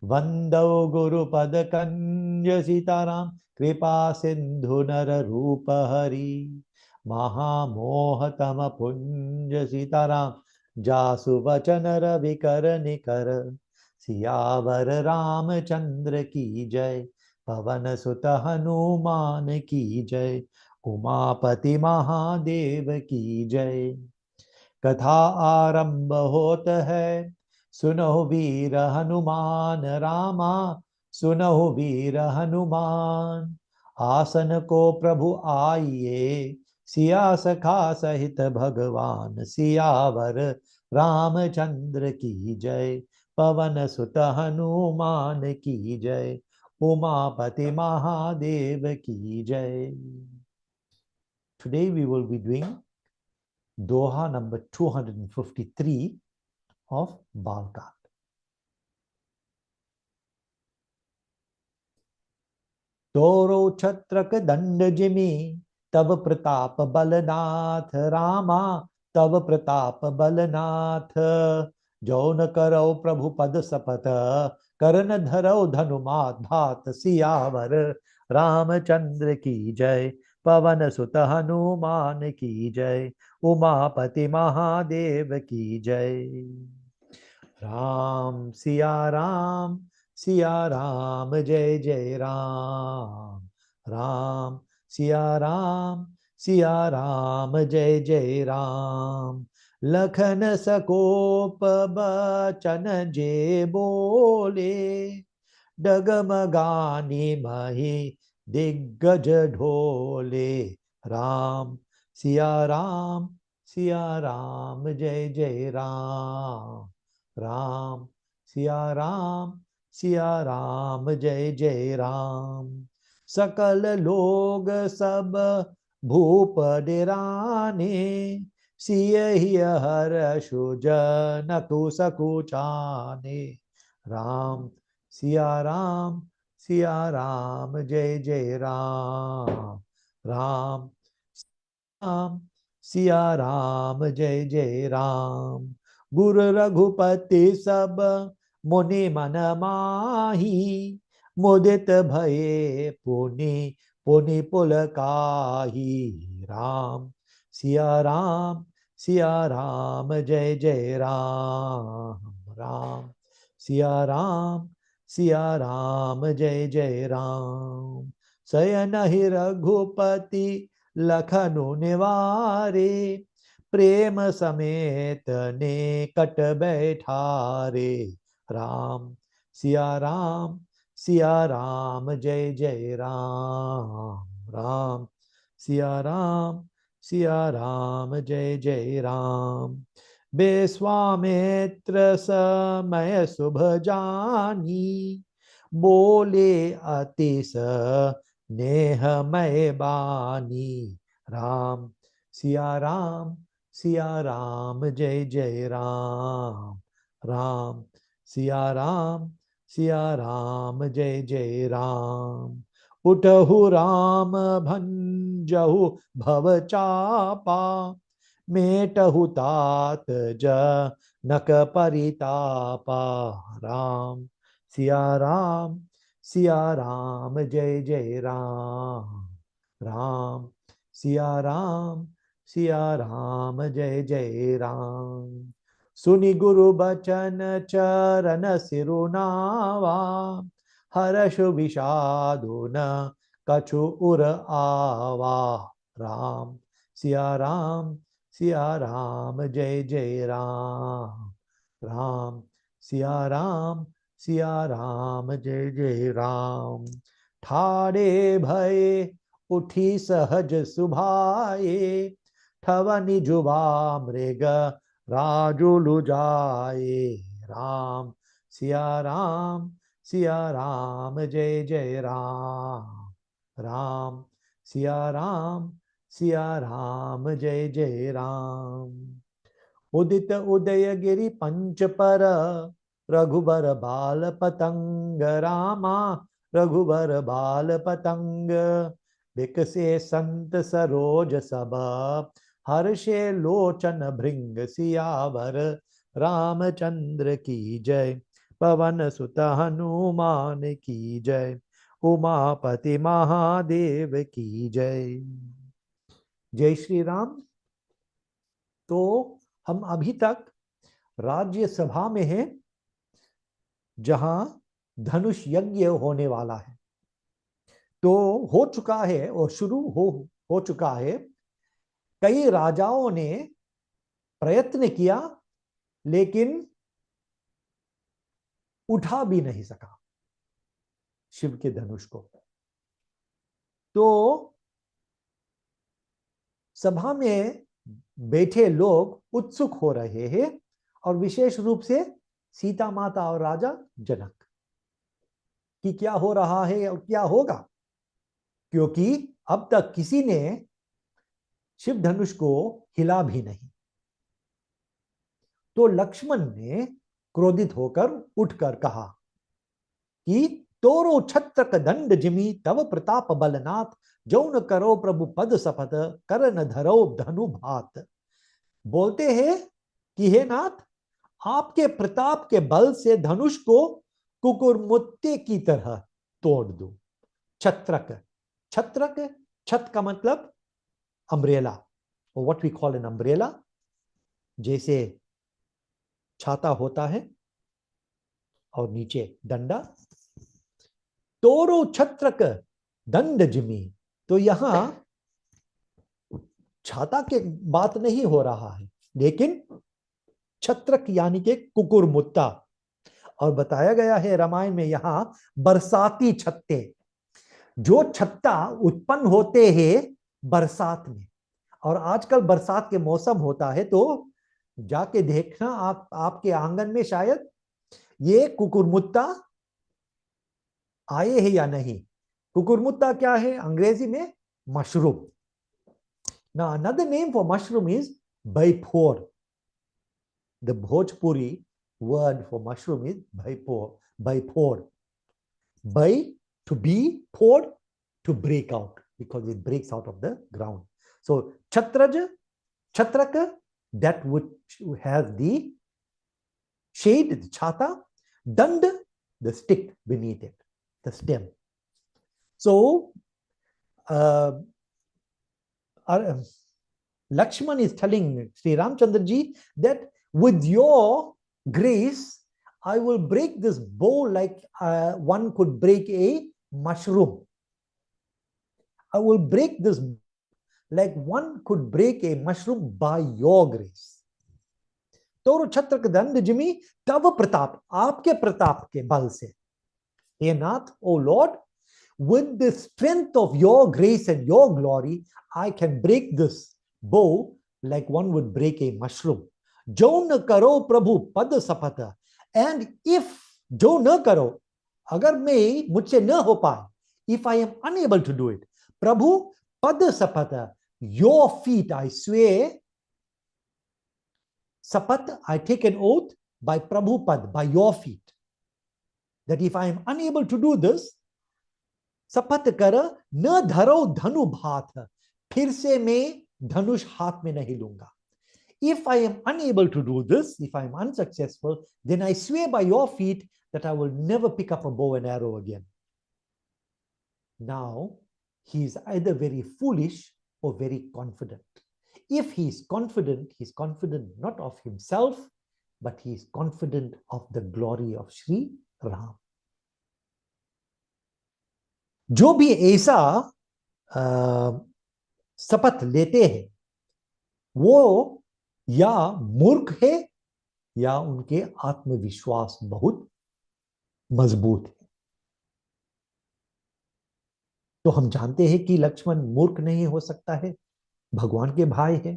वंदौ गुरुपद कंज सीताराम, कृपा सिंधु नर रूप हरि। महामोहतम पुंज सीताराम, जासु वचन रवि कर निकर। सियावर रामचंद्र की जय, पवन सुत हनुमान की जय। उमापति महादेव की जय। कथा आरंभ होत है, सुनो वीर हनुमान रामा। सुनो वीर हनुमान, आसन को प्रभु आइए। सिया सखा सहित भगवान, सियावर रामचंद्र की जय। पवन सुत हनुमान की जय, उमापति महादेव की जय। Today we will be doing Doha number 253 of Balkat. तोरो छत्रक दंड जिमि, तब प्रताप बलनाथ रामा। तब प्रताप बलनाथ, जो न करो प्रभु पद सपथ। करन धरो धनुमात भात, सियावर रामचंद्र की जय। पवन सुत हनुमान की जय, उमापति महादेव की जय। राम सिया राम जय जय राम। राम सिया राम जय जय राम। लखन सकोप बचन जे बोले, डगमगानी मही दिग्गज ढोले। राम सिया राम जय जय राम। राम सिया राम जय जय राम। सकल लोग सब भूप डिराने, सियहि हर्षु जन कुसकुचाने। राम सिया राम जय जय राम। राम सिया राम जय जय राम। गुरु रघुपति सब मुनि मन माही, मुदित भये पुनि पुनि पुलकाही। राम सिया राम जय जय राम। राम सिया राम जय जय राम। शयन ही रघुपति लखनु निवारे, प्रेम समेत ने कट बैठारे। राम सिया राम जय जय राम। राम सिया राम जय जय राम। बेस्वामित्र समय शुभ जानी, बोले अतिश नेह मय बानी। राम सिया राम जय जय राम। राम सिया राम जय जय राम। उठहु राम भंजहु भव चापा, मेटहु तात जनक परितापा। राम सिया राम जय जय राम। राम सिया राम जय जय राम। सुनि गुरु बचन चरण सिरुनावा, हर्ष विषादो न कछु उर आवा। राम सिया राम, सिया राम, जय जय राम। राम सिया राम, सिया राम, जय जय राम। ठाड़े भय उठी सहज सुभाए, ठवनि जुबा मृग राजुलु जाए। राम सिया राम, सिया राम, जय जय राम। राम सिया राम, सिया राम, जय जय राम। उदित उदय गिरि पंच पर, रघुबर बाल पतंग रामा, रघुबर बाल पतंग। बिकसे संत सरोज सब, हर्षे लोचन भृंग सियावर। रामचंद्र की जय, पवन सुत हनुमान की जय, उमापति महादेव की जय। जय श्री राम। तो हम अभी तक राज्यसभा में हैं, जहां धनुष यज्ञ होने वाला है। तो हो चुका है और शुरू हो चुका है। कई राजाओं ने प्रयत्न किया, लेकिन उठा भी नहीं सका शिव के धनुष को। तो सभा में बैठे लोग उत्सुक हो रहे हैं, और विशेष रूप से सीता माता और राजा जनक, कि क्या हो रहा है और क्या होगा, क्योंकि अब तक किसी ने शिव धनुष को हिला भी नहीं। तो लक्ष्मण ने क्रोधित होकर उठकर कहा कि तोरो छत्रक दंड जिमि तव प्रताप बलनाथ, जौन करो प्रभु पद सपथ कर न धरो धनु भात। बोलते हैं कि हे नाथ, आपके प्रताप के बल से धनुष को कुकुरमुत्ते की तरह तोड़ दो। छत्रक, छत्रक, छत का मतलब अम्ब्रेला, और what we call an umbrella, जैसे छाता होता है और नीचे डंडा। तोरो छत्रक दंड जिमी, तो यहां छाता के बात नहीं हो रहा है, लेकिन छत्रक यानी के कुकुरमुत्ता। और बताया गया है रामायण में यहां बरसाती छत्ते, जो छत्ता उत्पन्न होते हैं बरसात में। और आजकल बरसात के मौसम होता है, तो जाके देखना आपके आंगन में शायद ये कुकुरमुत्ता आए हैं या नहीं। कुकुरमुत्ता क्या है अंग्रेजी में? Mushroom. Now another name for mushroom is baipor. The Bhojpuri word for mushroom is baipor. Baipor. Bai, to be, pour, to break out, because it breaks out of the ground. So Chatraja, Chatraka, that which has the shade, the chata, dand, the stick beneath it, the stem. So Lakshman is telling Sri Ramchandra ji that with your grace, I will break this bow like one could break a mushroom. I will break this like one could break a mushroom by your grace. तोरो छत्रक दंड Jimmy तव प्रताप, आपके प्रताप के बल से, हे नाथ, O Lord, with the strength of your grace and your glory, I can break this bow like one would break a mushroom. जो न करो प्रभु पद सपथ, and if जो न करो, अगर मैं मुझसे न हो पाए, if I am unable to do it, प्रभु पद सपथ, your feet I swear, sapat, I take an oath by Prabhu Pad, by your feet, that if I am unable to do this, सपत कर न धरो धनु भात, फिर से मैं धनुष हाथ में नहीं लूंगा. If I am unable to do this, if I am unsuccessful, then I swear by your feet that I will never pick up a bow and arrow again. Now, he is either very foolish or very confident. If he is confident not of himself, but he is confident of the glory of Sri Ram. जो भी ऐसा शपथ लेते हैं वो या मूर्ख है या उनके आत्मविश्वास बहुत मजबूत है। तो हम जानते हैं कि लक्ष्मण मूर्ख नहीं हो सकता है, भगवान के भाई है।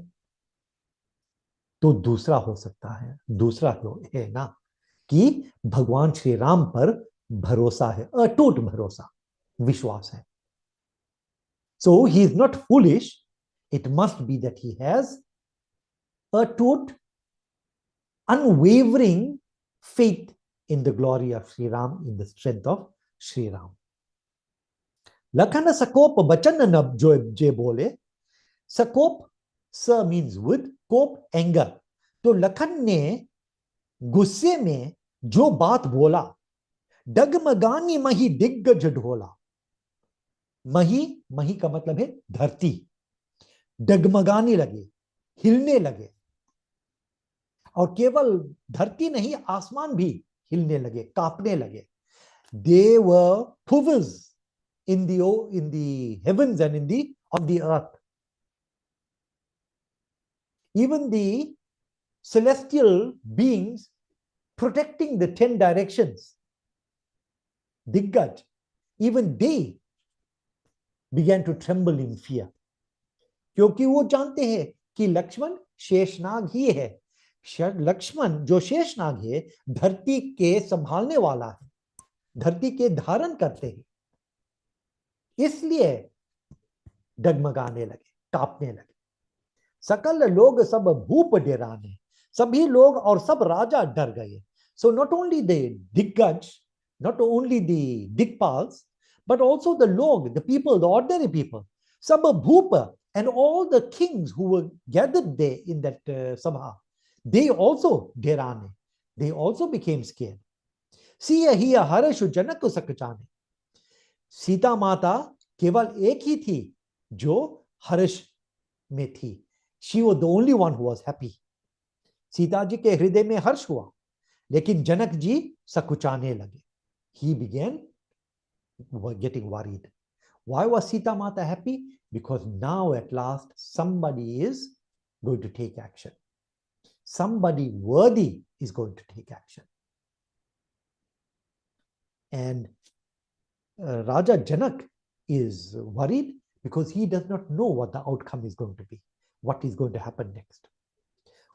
तो दूसरा हो सकता है, दूसरा है ना कि भगवान श्री राम पर भरोसा है, अटूट भरोसा, विश्वास है। So he is not foolish. It must be that he has अटूट, unwavering faith in the glory of Sri Ram, in the strength of Sri Ram. Lakhan सकोप बचन नब जो जे बोले, सकोप स means with, कोप एंगर। तो लखन ने गुस्से में जो बात बोला, डगमगानी मही दिग्गज ढोला। मही, मही का मतलब है धरती, डगमगाने लगे, हिलने लगे। और केवल धरती नहीं, आसमान भी हिलने लगे, कांपने लगे। They were quivers in the heavens and on the earth. Even the celestial beings protecting the 10 directions, Diggaj, even they began to tremble in fear. क्योंकि वो जानते हैं कि लक्ष्मण शेषनाग ही है। लक्ष्मण जो शेषनाग है, धरती के संभालने वाला है, धरती के धारण करते हैं, इसलिए डगमगाने लगे, कांपने लगे। सकल लोग सब भूप डेराने, सभी लोग और सब राजा डर गए। So not only the diggaj, not only the Digpals, but also the log, the people, the ordinary people, सब भूप, and all the kings who were gathered there in that sabha, they also डेराने, they also became scared. Siya ही हर्ष जनक सकचाने, सीता माता केवल एक ही थी जो हर्ष में थी। She was the only one who was happy. Sita ji के हृदय में हर्ष हुआ, लेकिन जनक जी सकुचाने लगे. He began getting worried. Why was Sita Mata happy? Because now at last somebody is going to take action. Somebody worthy is going to take action. And Raja Janak is worried because he does not know what the outcome is going to be, what is going to happen next.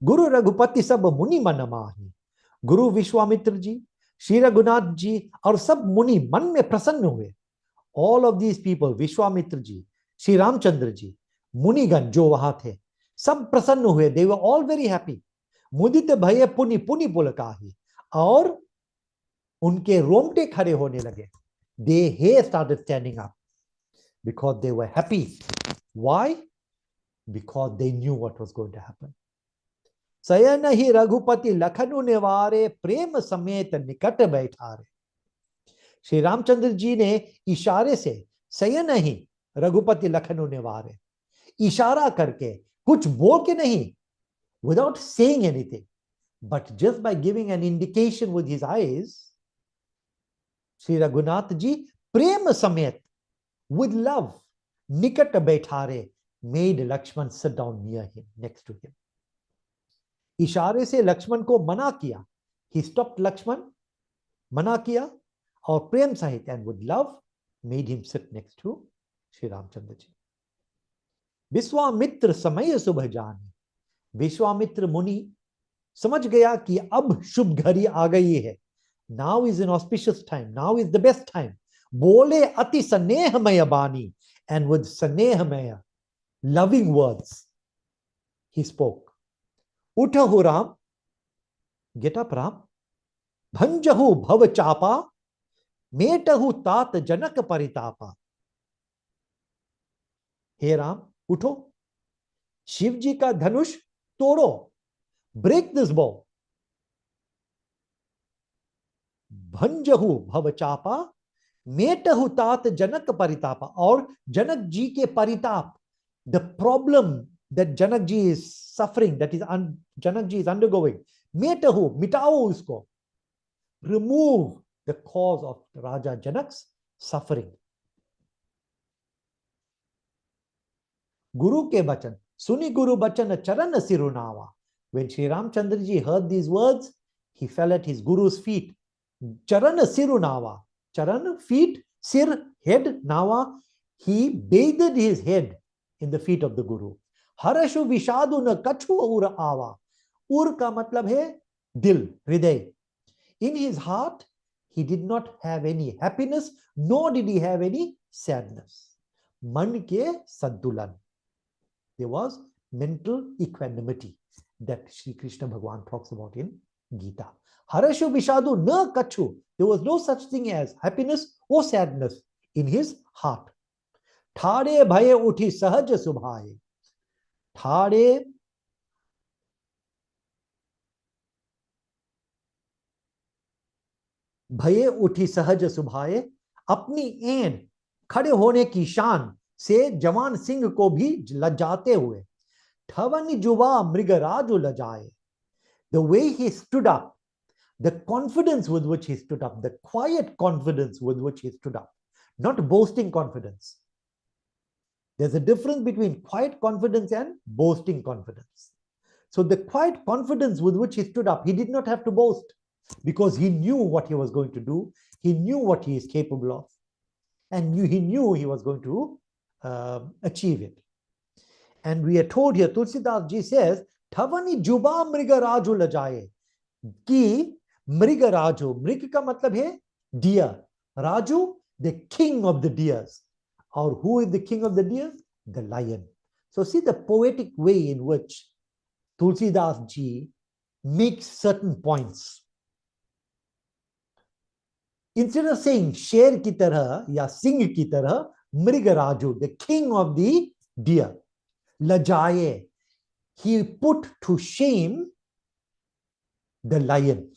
Guru Raghupati sab muni manamahi. Guru Vishwamitra ji, Shri Raghunath ji और सब मुनि मन में प्रसन्न हुए. All of these people, Vishwamitra ji, Shri Ramchandra ji, मुनिगण जो वहां थे, सब प्रसन्न हुए. They were all very happy. मुदित भये पुनि पुनि पुलकाहि, और उनके रोंगटे खड़े होने लगे. Their hair started standing up because they were happy. Why? Because they knew what was going to happen. सयन ही रघुपति लखनु निवारे, प्रेम समेत निकट बैठारे. श्री रामचंद्र जी ने इशारे से सयन ही रघुपति लखनु निवारे, इशारा करके, कुछ बोल के नहीं, without saying anything, but just by giving an indication with his eyes, Shri Raghunath ji प्रेम समेत, with love, निकट बैठारे, made Lakshman sit down near him, next to him. इशारे से लक्ष्मण को मना किया. He stopped Lakshman, मना किया, और प्रेम सहित, and with love made him sit next to Shri Ramchandra ji. Vishwamitra समय शुभ जाने. विश्वामित्र मुनि समझ गया कि अब शुभ घड़ी आ गई है. Now is an auspicious time. Now is the best time. बोले अति स्नेहमय बानी, and with स्नेहमय, loving words, he spoke. उठहु Ram, get up Ram, भंजहु भव चापा, मेटहु तात जनक परितापा. हे राम, उठो, शिव जी का धनुष तोड़ो, break this bow. भंजहु भव चापा, मेटहु तात जनक परितापा. और जनक जी के परिताप, the problem that Janak ji is suffering, that is Janak ji is undergoing, मेटहु, मिटाओ उसको. Remove the cause of Raja Janak's suffering. Guru ke bachan, suni Guru bachan charan sirunawa. When Sri Ramchandra ji heard these words, he fell at his Guru's feet. Charan sirunawa. Charan, feet, sir, head, nawa. He bathed his head in the feet of the Guru. Harashu vishadu na kachu ur awa. Ur ka matlab hai dil, hriday. In his heart, he did not have any happiness, nor did he have any sadness. Man ke santulan. There was mental equanimity that Sri Krishna Bhagwan talks about in Gita. Harashu vishadu na kachu. There was no such thing as happiness or sadness in his heart. Thade bhaye uthi sahaj subhaye. Thade भये उठी सहज सुभाए. अपनी N खड़े होने की शान से जवान सिंह को भी लजाते हुए. ठवन जुवा मृगराजु लजाए. The way he stood up, the confidence with which he stood up, the quiet confidence with which he stood up, not boasting confidence. There's a difference between quiet confidence and boasting confidence. So the quiet confidence with which he stood up, he did not have to boast, because he knew what he was going to do. He knew what he is capable of, and he knew he was going to achieve it. And we are told here, Tulsidas ji says, Thavani juba mriga raju lajaye. Ki mriga raju, mrig ka matlab hai deer. Raju, the king of the deers. Or who is the king of the deers? The lion. So see the poetic way in which Tulsidas ji makes certain points. Instead of saying sher ki tarah ya singh ki tarah, Mrigaraju, the king of the deer, lajaye, he put to shame the lion.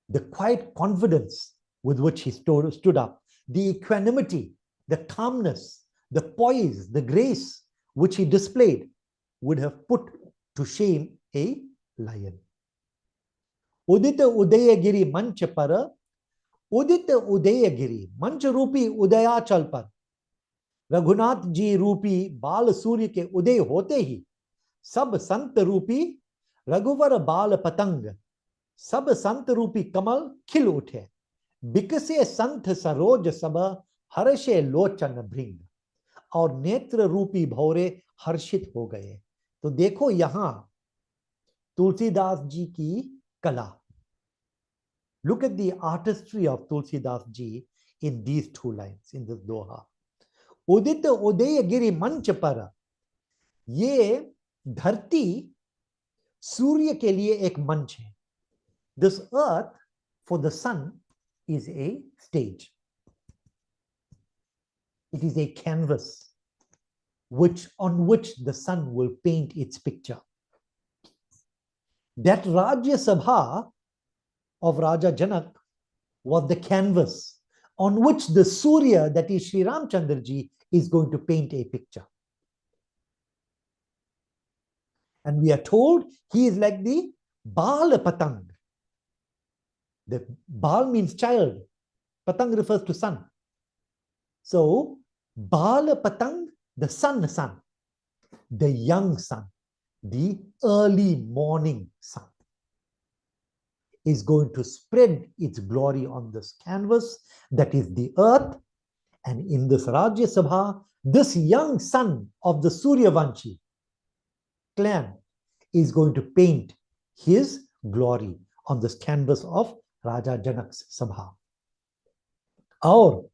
The quiet confidence with which he stood up, the equanimity, the calmness, the poise, the grace which he displayed would have put to shame a lion. Udita Udayagiri mancha para. उदित उदयगिरी मंच रूपी उदयाचल पर रघुनाथ जी रूपी बाल सूर्य के उदय होते ही सब संत रूपी रघुवर बाल पतंग सब संत रूपी कमल खिल उठे बिकसे संत सरोज सब हर्षे लोचन भृंग और नेत्र रूपी भौरे हर्षित हो गए. तो देखो यहां तुलसीदास जी की कला. Look at the artistry of Tulsidas ji in these two lines, in this doha. Udita Udayagiri manch para. ये धरती सूर्य के लिए एक मंच है. This earth for the sun is a stage. It is a canvas on which the sun will paint its picture. That Rajya Sabha of Raja Janak was the canvas on which the Surya, that is Sri Ramchandra ji, is going to paint a picture. And we are told he is like the Bal Patang. The Bal means child. Patang refers to sun. So Bal Patang, the sun, the young sun, the early morning sun, is going to spread its glory on this canvas that is the earth. And in this Rajya Sabha, this young son of the Suryavanshi clan is going to paint his glory on this canvas of Raja Janak's Sabha. और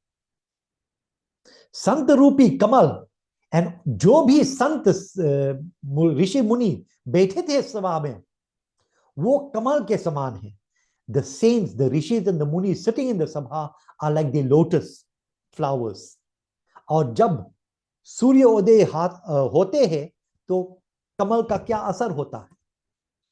संत रूपी कमल, and जो भी संत ऋषि मुनि बैठे थे सभा में वो कमल के समान है. The saints, the rishis and the munis sitting in the sabha are like the lotus flowers. और जब सूर्य उदय होते हैं तो कमल का क्या असर होता है,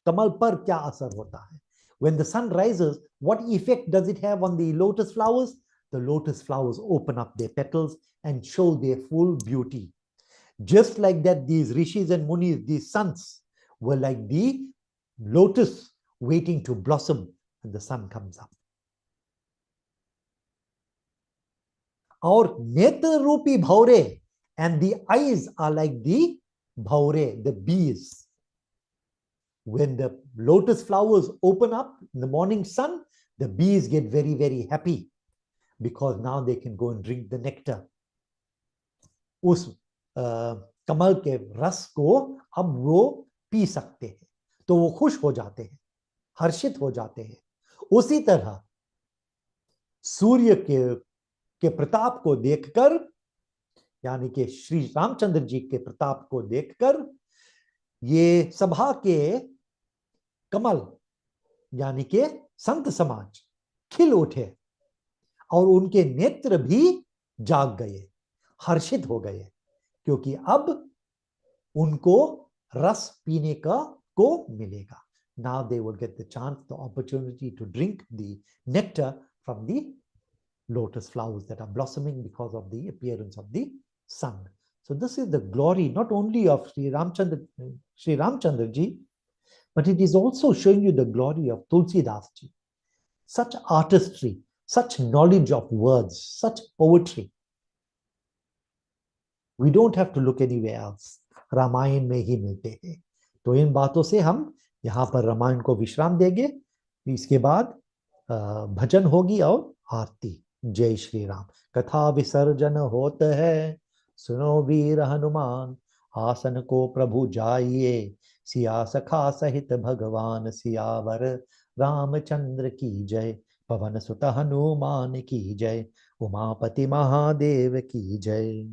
कमल पर क्या असर होता है. When the sun rises, what effect does it have on the lotus flowers? The lotus flowers open up their petals and show their full beauty. Just like that, these rishis and munis, these sons, were like the lotus waiting to blossom when the sun comes up. और नेत्र रूपी भौरे, and the eyes are like the bhaure, the bees. When the lotus flowers open up in the morning sun, the bees get very, very happy because now they can go and drink the nectar. उस कमल के रस को अब वो P सकते हैं, तो वो खुश हो जाते हैं, हर्षित हो जाते हैं. उसी तरह सूर्य के प्रताप को देखकर, यानी कि श्री रामचंद्र जी के प्रताप को देखकर ये सभा के कमल यानी कि संत समाज खिल उठे और उनके नेत्र भी जाग गए, हर्षित हो गए, क्योंकि अब उनको रस पीने को मिलेगा. Now they will get the chance, the opportunity to drink the nectar from the lotus flowers that are blossoming because of the appearance of the sun. So this is the glory not only of Sri Ramchandra ji, but it is also showing you the glory of Tulsi Das ji. Such artistry, such knowledge of words, such poetry. We don't have to look anywhere else. Ramayan में ही मिलते हैं. तो इन बातों से हम यहाँ पर रामायण को विश्राम देंगे. इसके बाद भजन होगी और आरती. जय श्री राम. कथा विसर्जन होत है, सुनो वीर हनुमान, आसन को प्रभु जाइए, सिया सखा सहित भगवान सियावर रामचंद्र की जय. पवन सुत हनुमान की जय. उमापति महादेव की जय.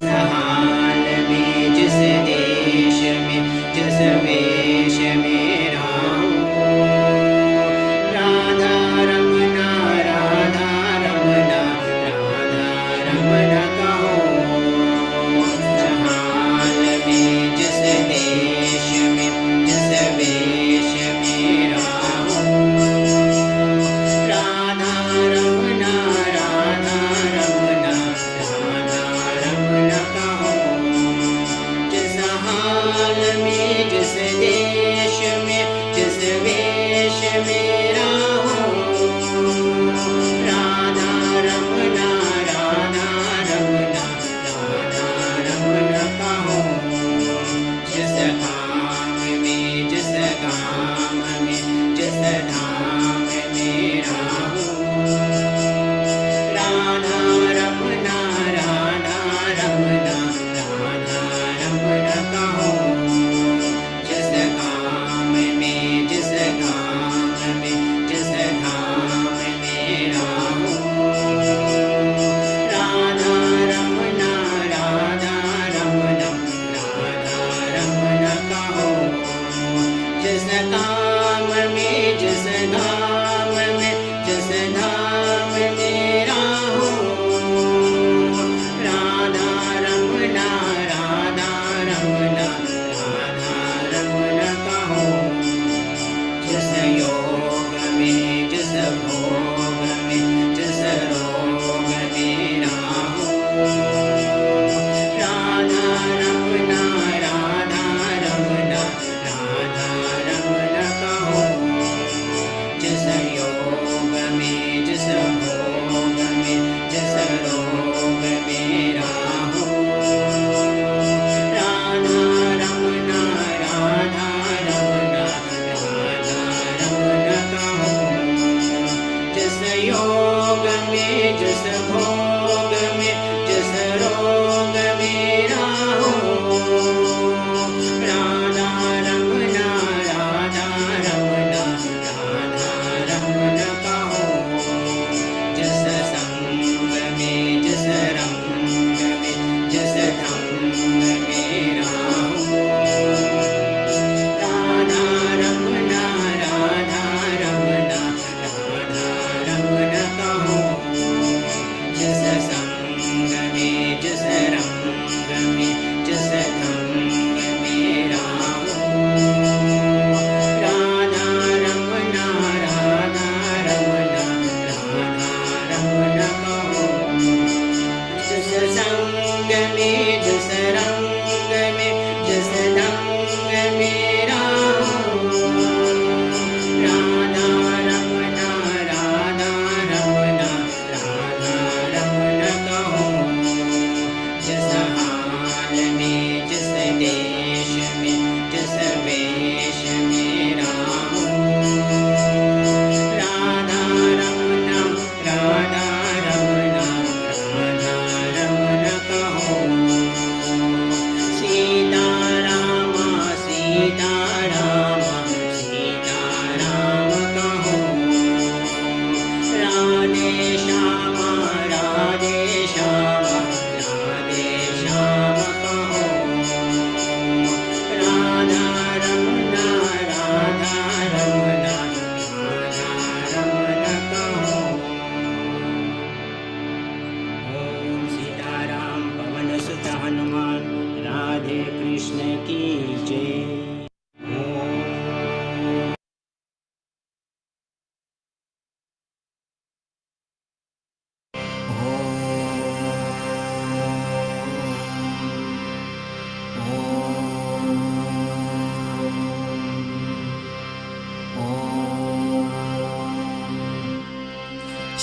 जहान में जिस देश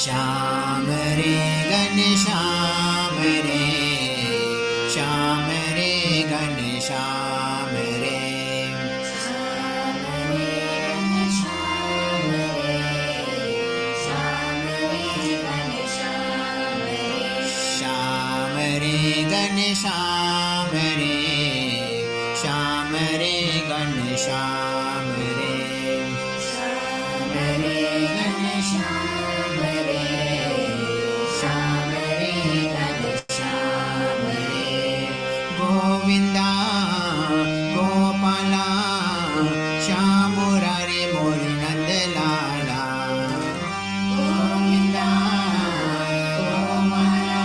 श्याम रे घनश्याम रे, श्याम रे घनश्याम रे, श्याम रे घनश्याम रे, श्याम रे घनश्याम रे, श्याम रे घनश्याम रे, श्याम रे घनश्याम रे, गोविंदा गोपाला, श्याम मुरारी मोर नंद लाला, गोविंदा गोपाला,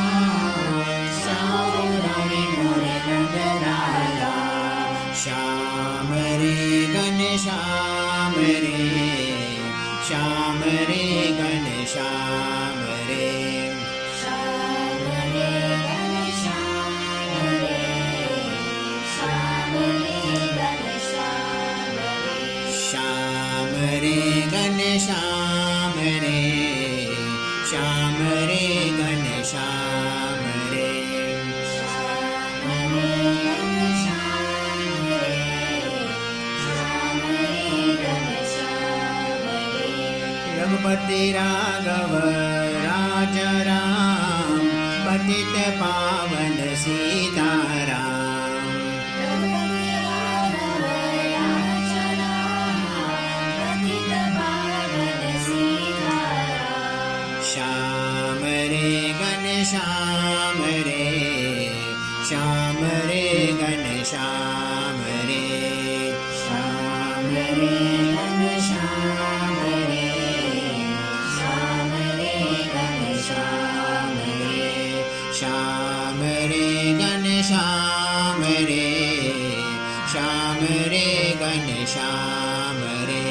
श्याम मुरारी मोर नंद लाला, श्याम रे घनश्याम रे, श्याम रे घनश्याम रे, श्याम रे घनश्याम रे, श्याम रे घनश्याम रे, श्याम रे घनश्याम रे, श्याम रे घनश्याम रे, श्याम रे घनश्याम रे, श्याम रे घनश्याम रे, रघुपति राघव राजा राम, पतित पावन सीताराम, रघुपति राघव राजा राम, पतित पावन सीताराम, श्याम रे घनश्याम रे, श्याम रे घनश्याम रे, श्याम रे घनश्याम रे, श्याम रे घनश्याम रे, श्याम रे घनश्याम रे, श्याम रे घनश्याम रे, श्याम रे घनश्याम रे,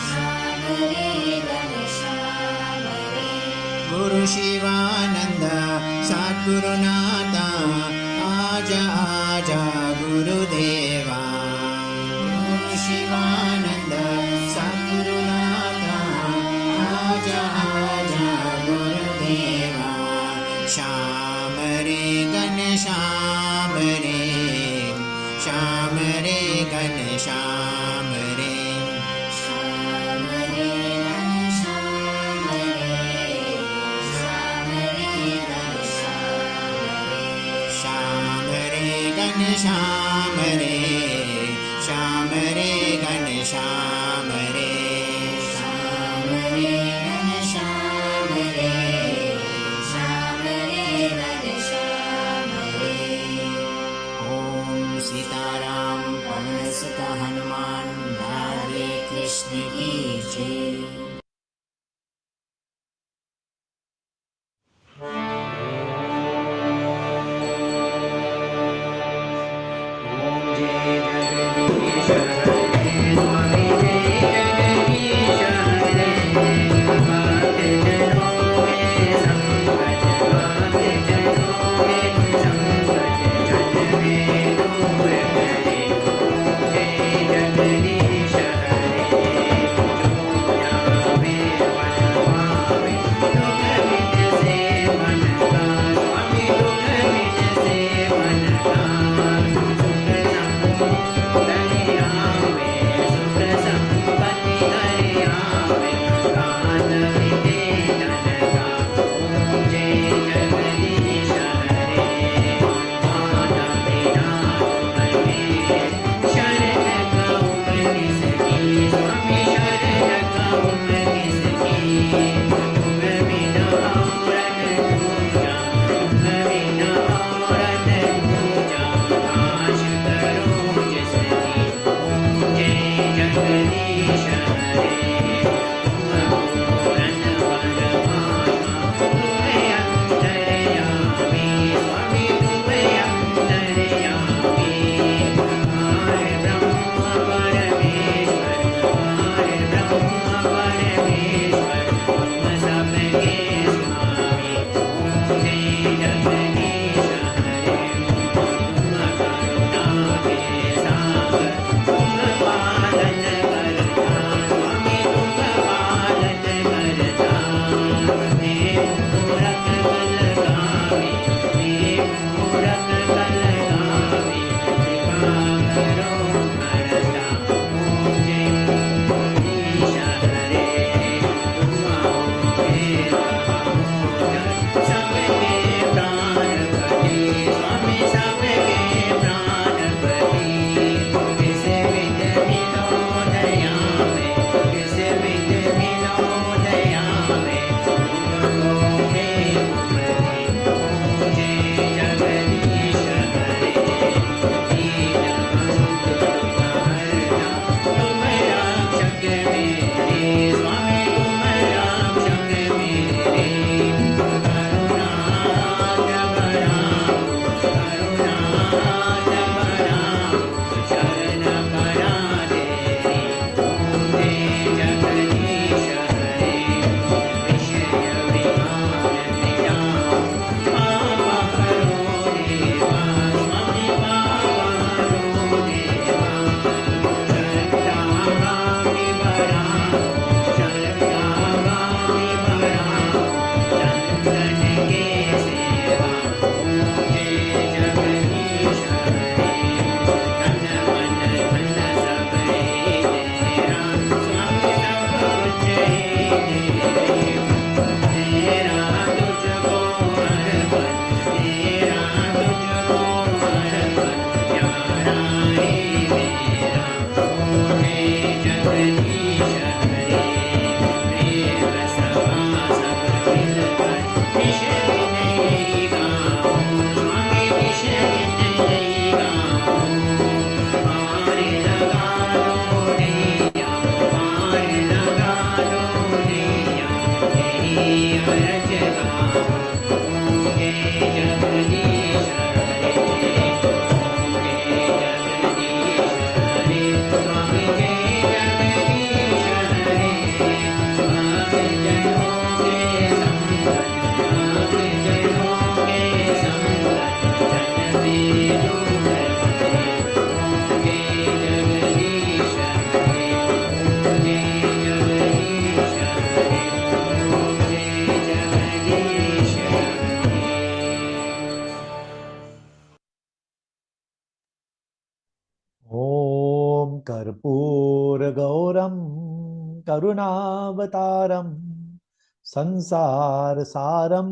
श्याम रे घनश्याम रे, गुरु शिवानंद सद्गुरुनाथा, आजा आजा गुरुदेवा, गुरु शिवानंद सद्गुरुनाथा, आजा आजा गुरुदेवा, श्याम रे घनश्याम रे, श्याम रे घनश्याम रे, श्याम रे घनश्याम रे, श्याम रे घनश्याम रे, श्याम रे घनश्याम रे, श्याम रे घनश्याम रे, श्याम रे घनश्याम रे, श्याम रे घनश्याम रे। ओम सीताराम पवन सुत हनुमान राधे कृष्ण की जय। ओम जय जगदीश हरे, स्वामी जय जगदीश हरे, भक्त जनों के संकट भाग जनों के संकट हट में दूर करे। जय जगदीश हरे, जो Om Karpuragauram Karunavataram Sansarasaram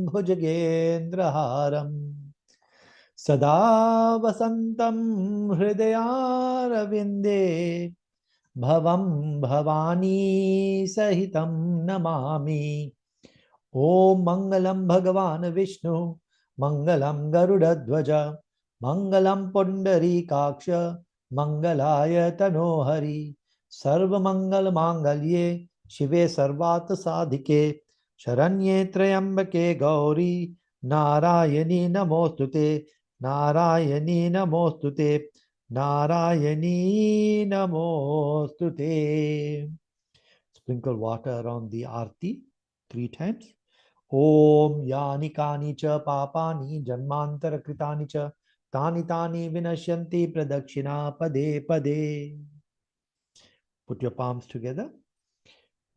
Bhujagendraharam Sada Vasantam Hridayarvinde Bhavam Bhavani Sahitam Namami Om Mangalam Bhagavan Vishnu Mangalam Garudadhvaja Mangalam Pundari Kaksha Mangalaya Tanohari Sarva Mangal Mangalye Shive Sarvat Sadhike Sharanye Trayambake Gauri Narayani Namostute Narayani Namostute Narayani Namostute. Sprinkle water around the arti 3 times. Om yani kani cha papani janmantara kritani cha tani tani vinashyanti pradakshina pade pade. Put your palms together.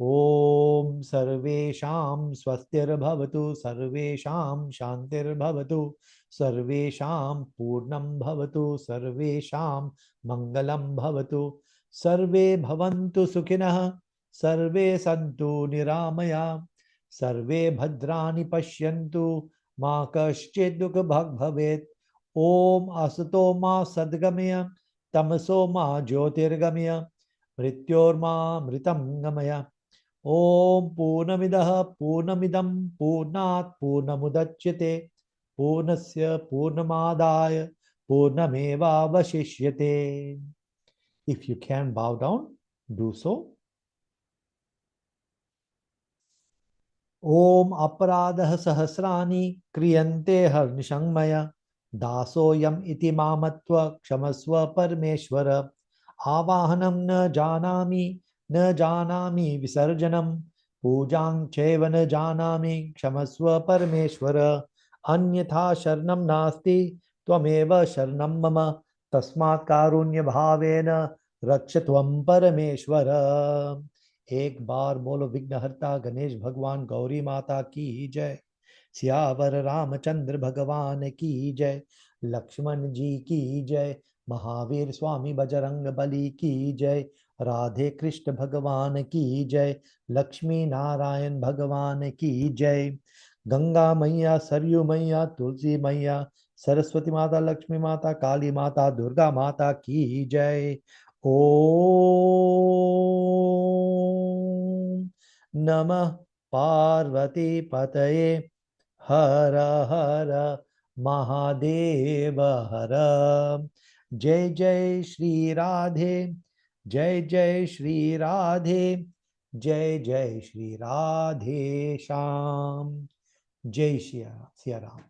Om sarvesham swastir bhavatu sarvesham shantir bhavatu sarvesham purnam bhavatu sarvesham mangalam bhavatu sarve bhavantu sukhinah sarve santu niramaya sarve bhadrani pashyantu ma kaschid dukha bhag bhavet. Om asato ma sadgamaya tamaso ma jyotirgamaya mrityorma mritam gamaya. Om Purnamidah Purnamidam Purnat Purnamudachyate Purnasya Purnamadaya Purnameva Vashishyate. If you can bow down, do so. Om Aparadah Sahasrani Kriyante Harnishangmaya Dasoyam iti mamatva Kshamaswa Parmeshwara Avahanam na janami visarjanam pujang cheva na janami kshamasva parameshwara anyatha sharnam nasti tvameva sharnam mama tasmat karunya bhavena rakshatvam parameshwara. एक बार बोलो विघ्नहर्ता गणेश भगवान गौरी माता की जय, सियावर रामचंद्र भगवान की जय, लक्ष्मण जी की जय, महावीर स्वामी बजरंग बली की जय, राधे कृष्ण भगवान की जय, लक्ष्मी नारायण भगवान की जय। गंगा मैया, सरयू मैया, तुलसी मैया, सरस्वती माता, लक्ष्मी माता, काली माता, दुर्गा माता की जय। ओम नमः पार्वती पतये, हर हर महादेव हर। जय जय श्री राधे, जय जय श्री राधे, जय जय श्री राधे श्याम। जय सिया राम।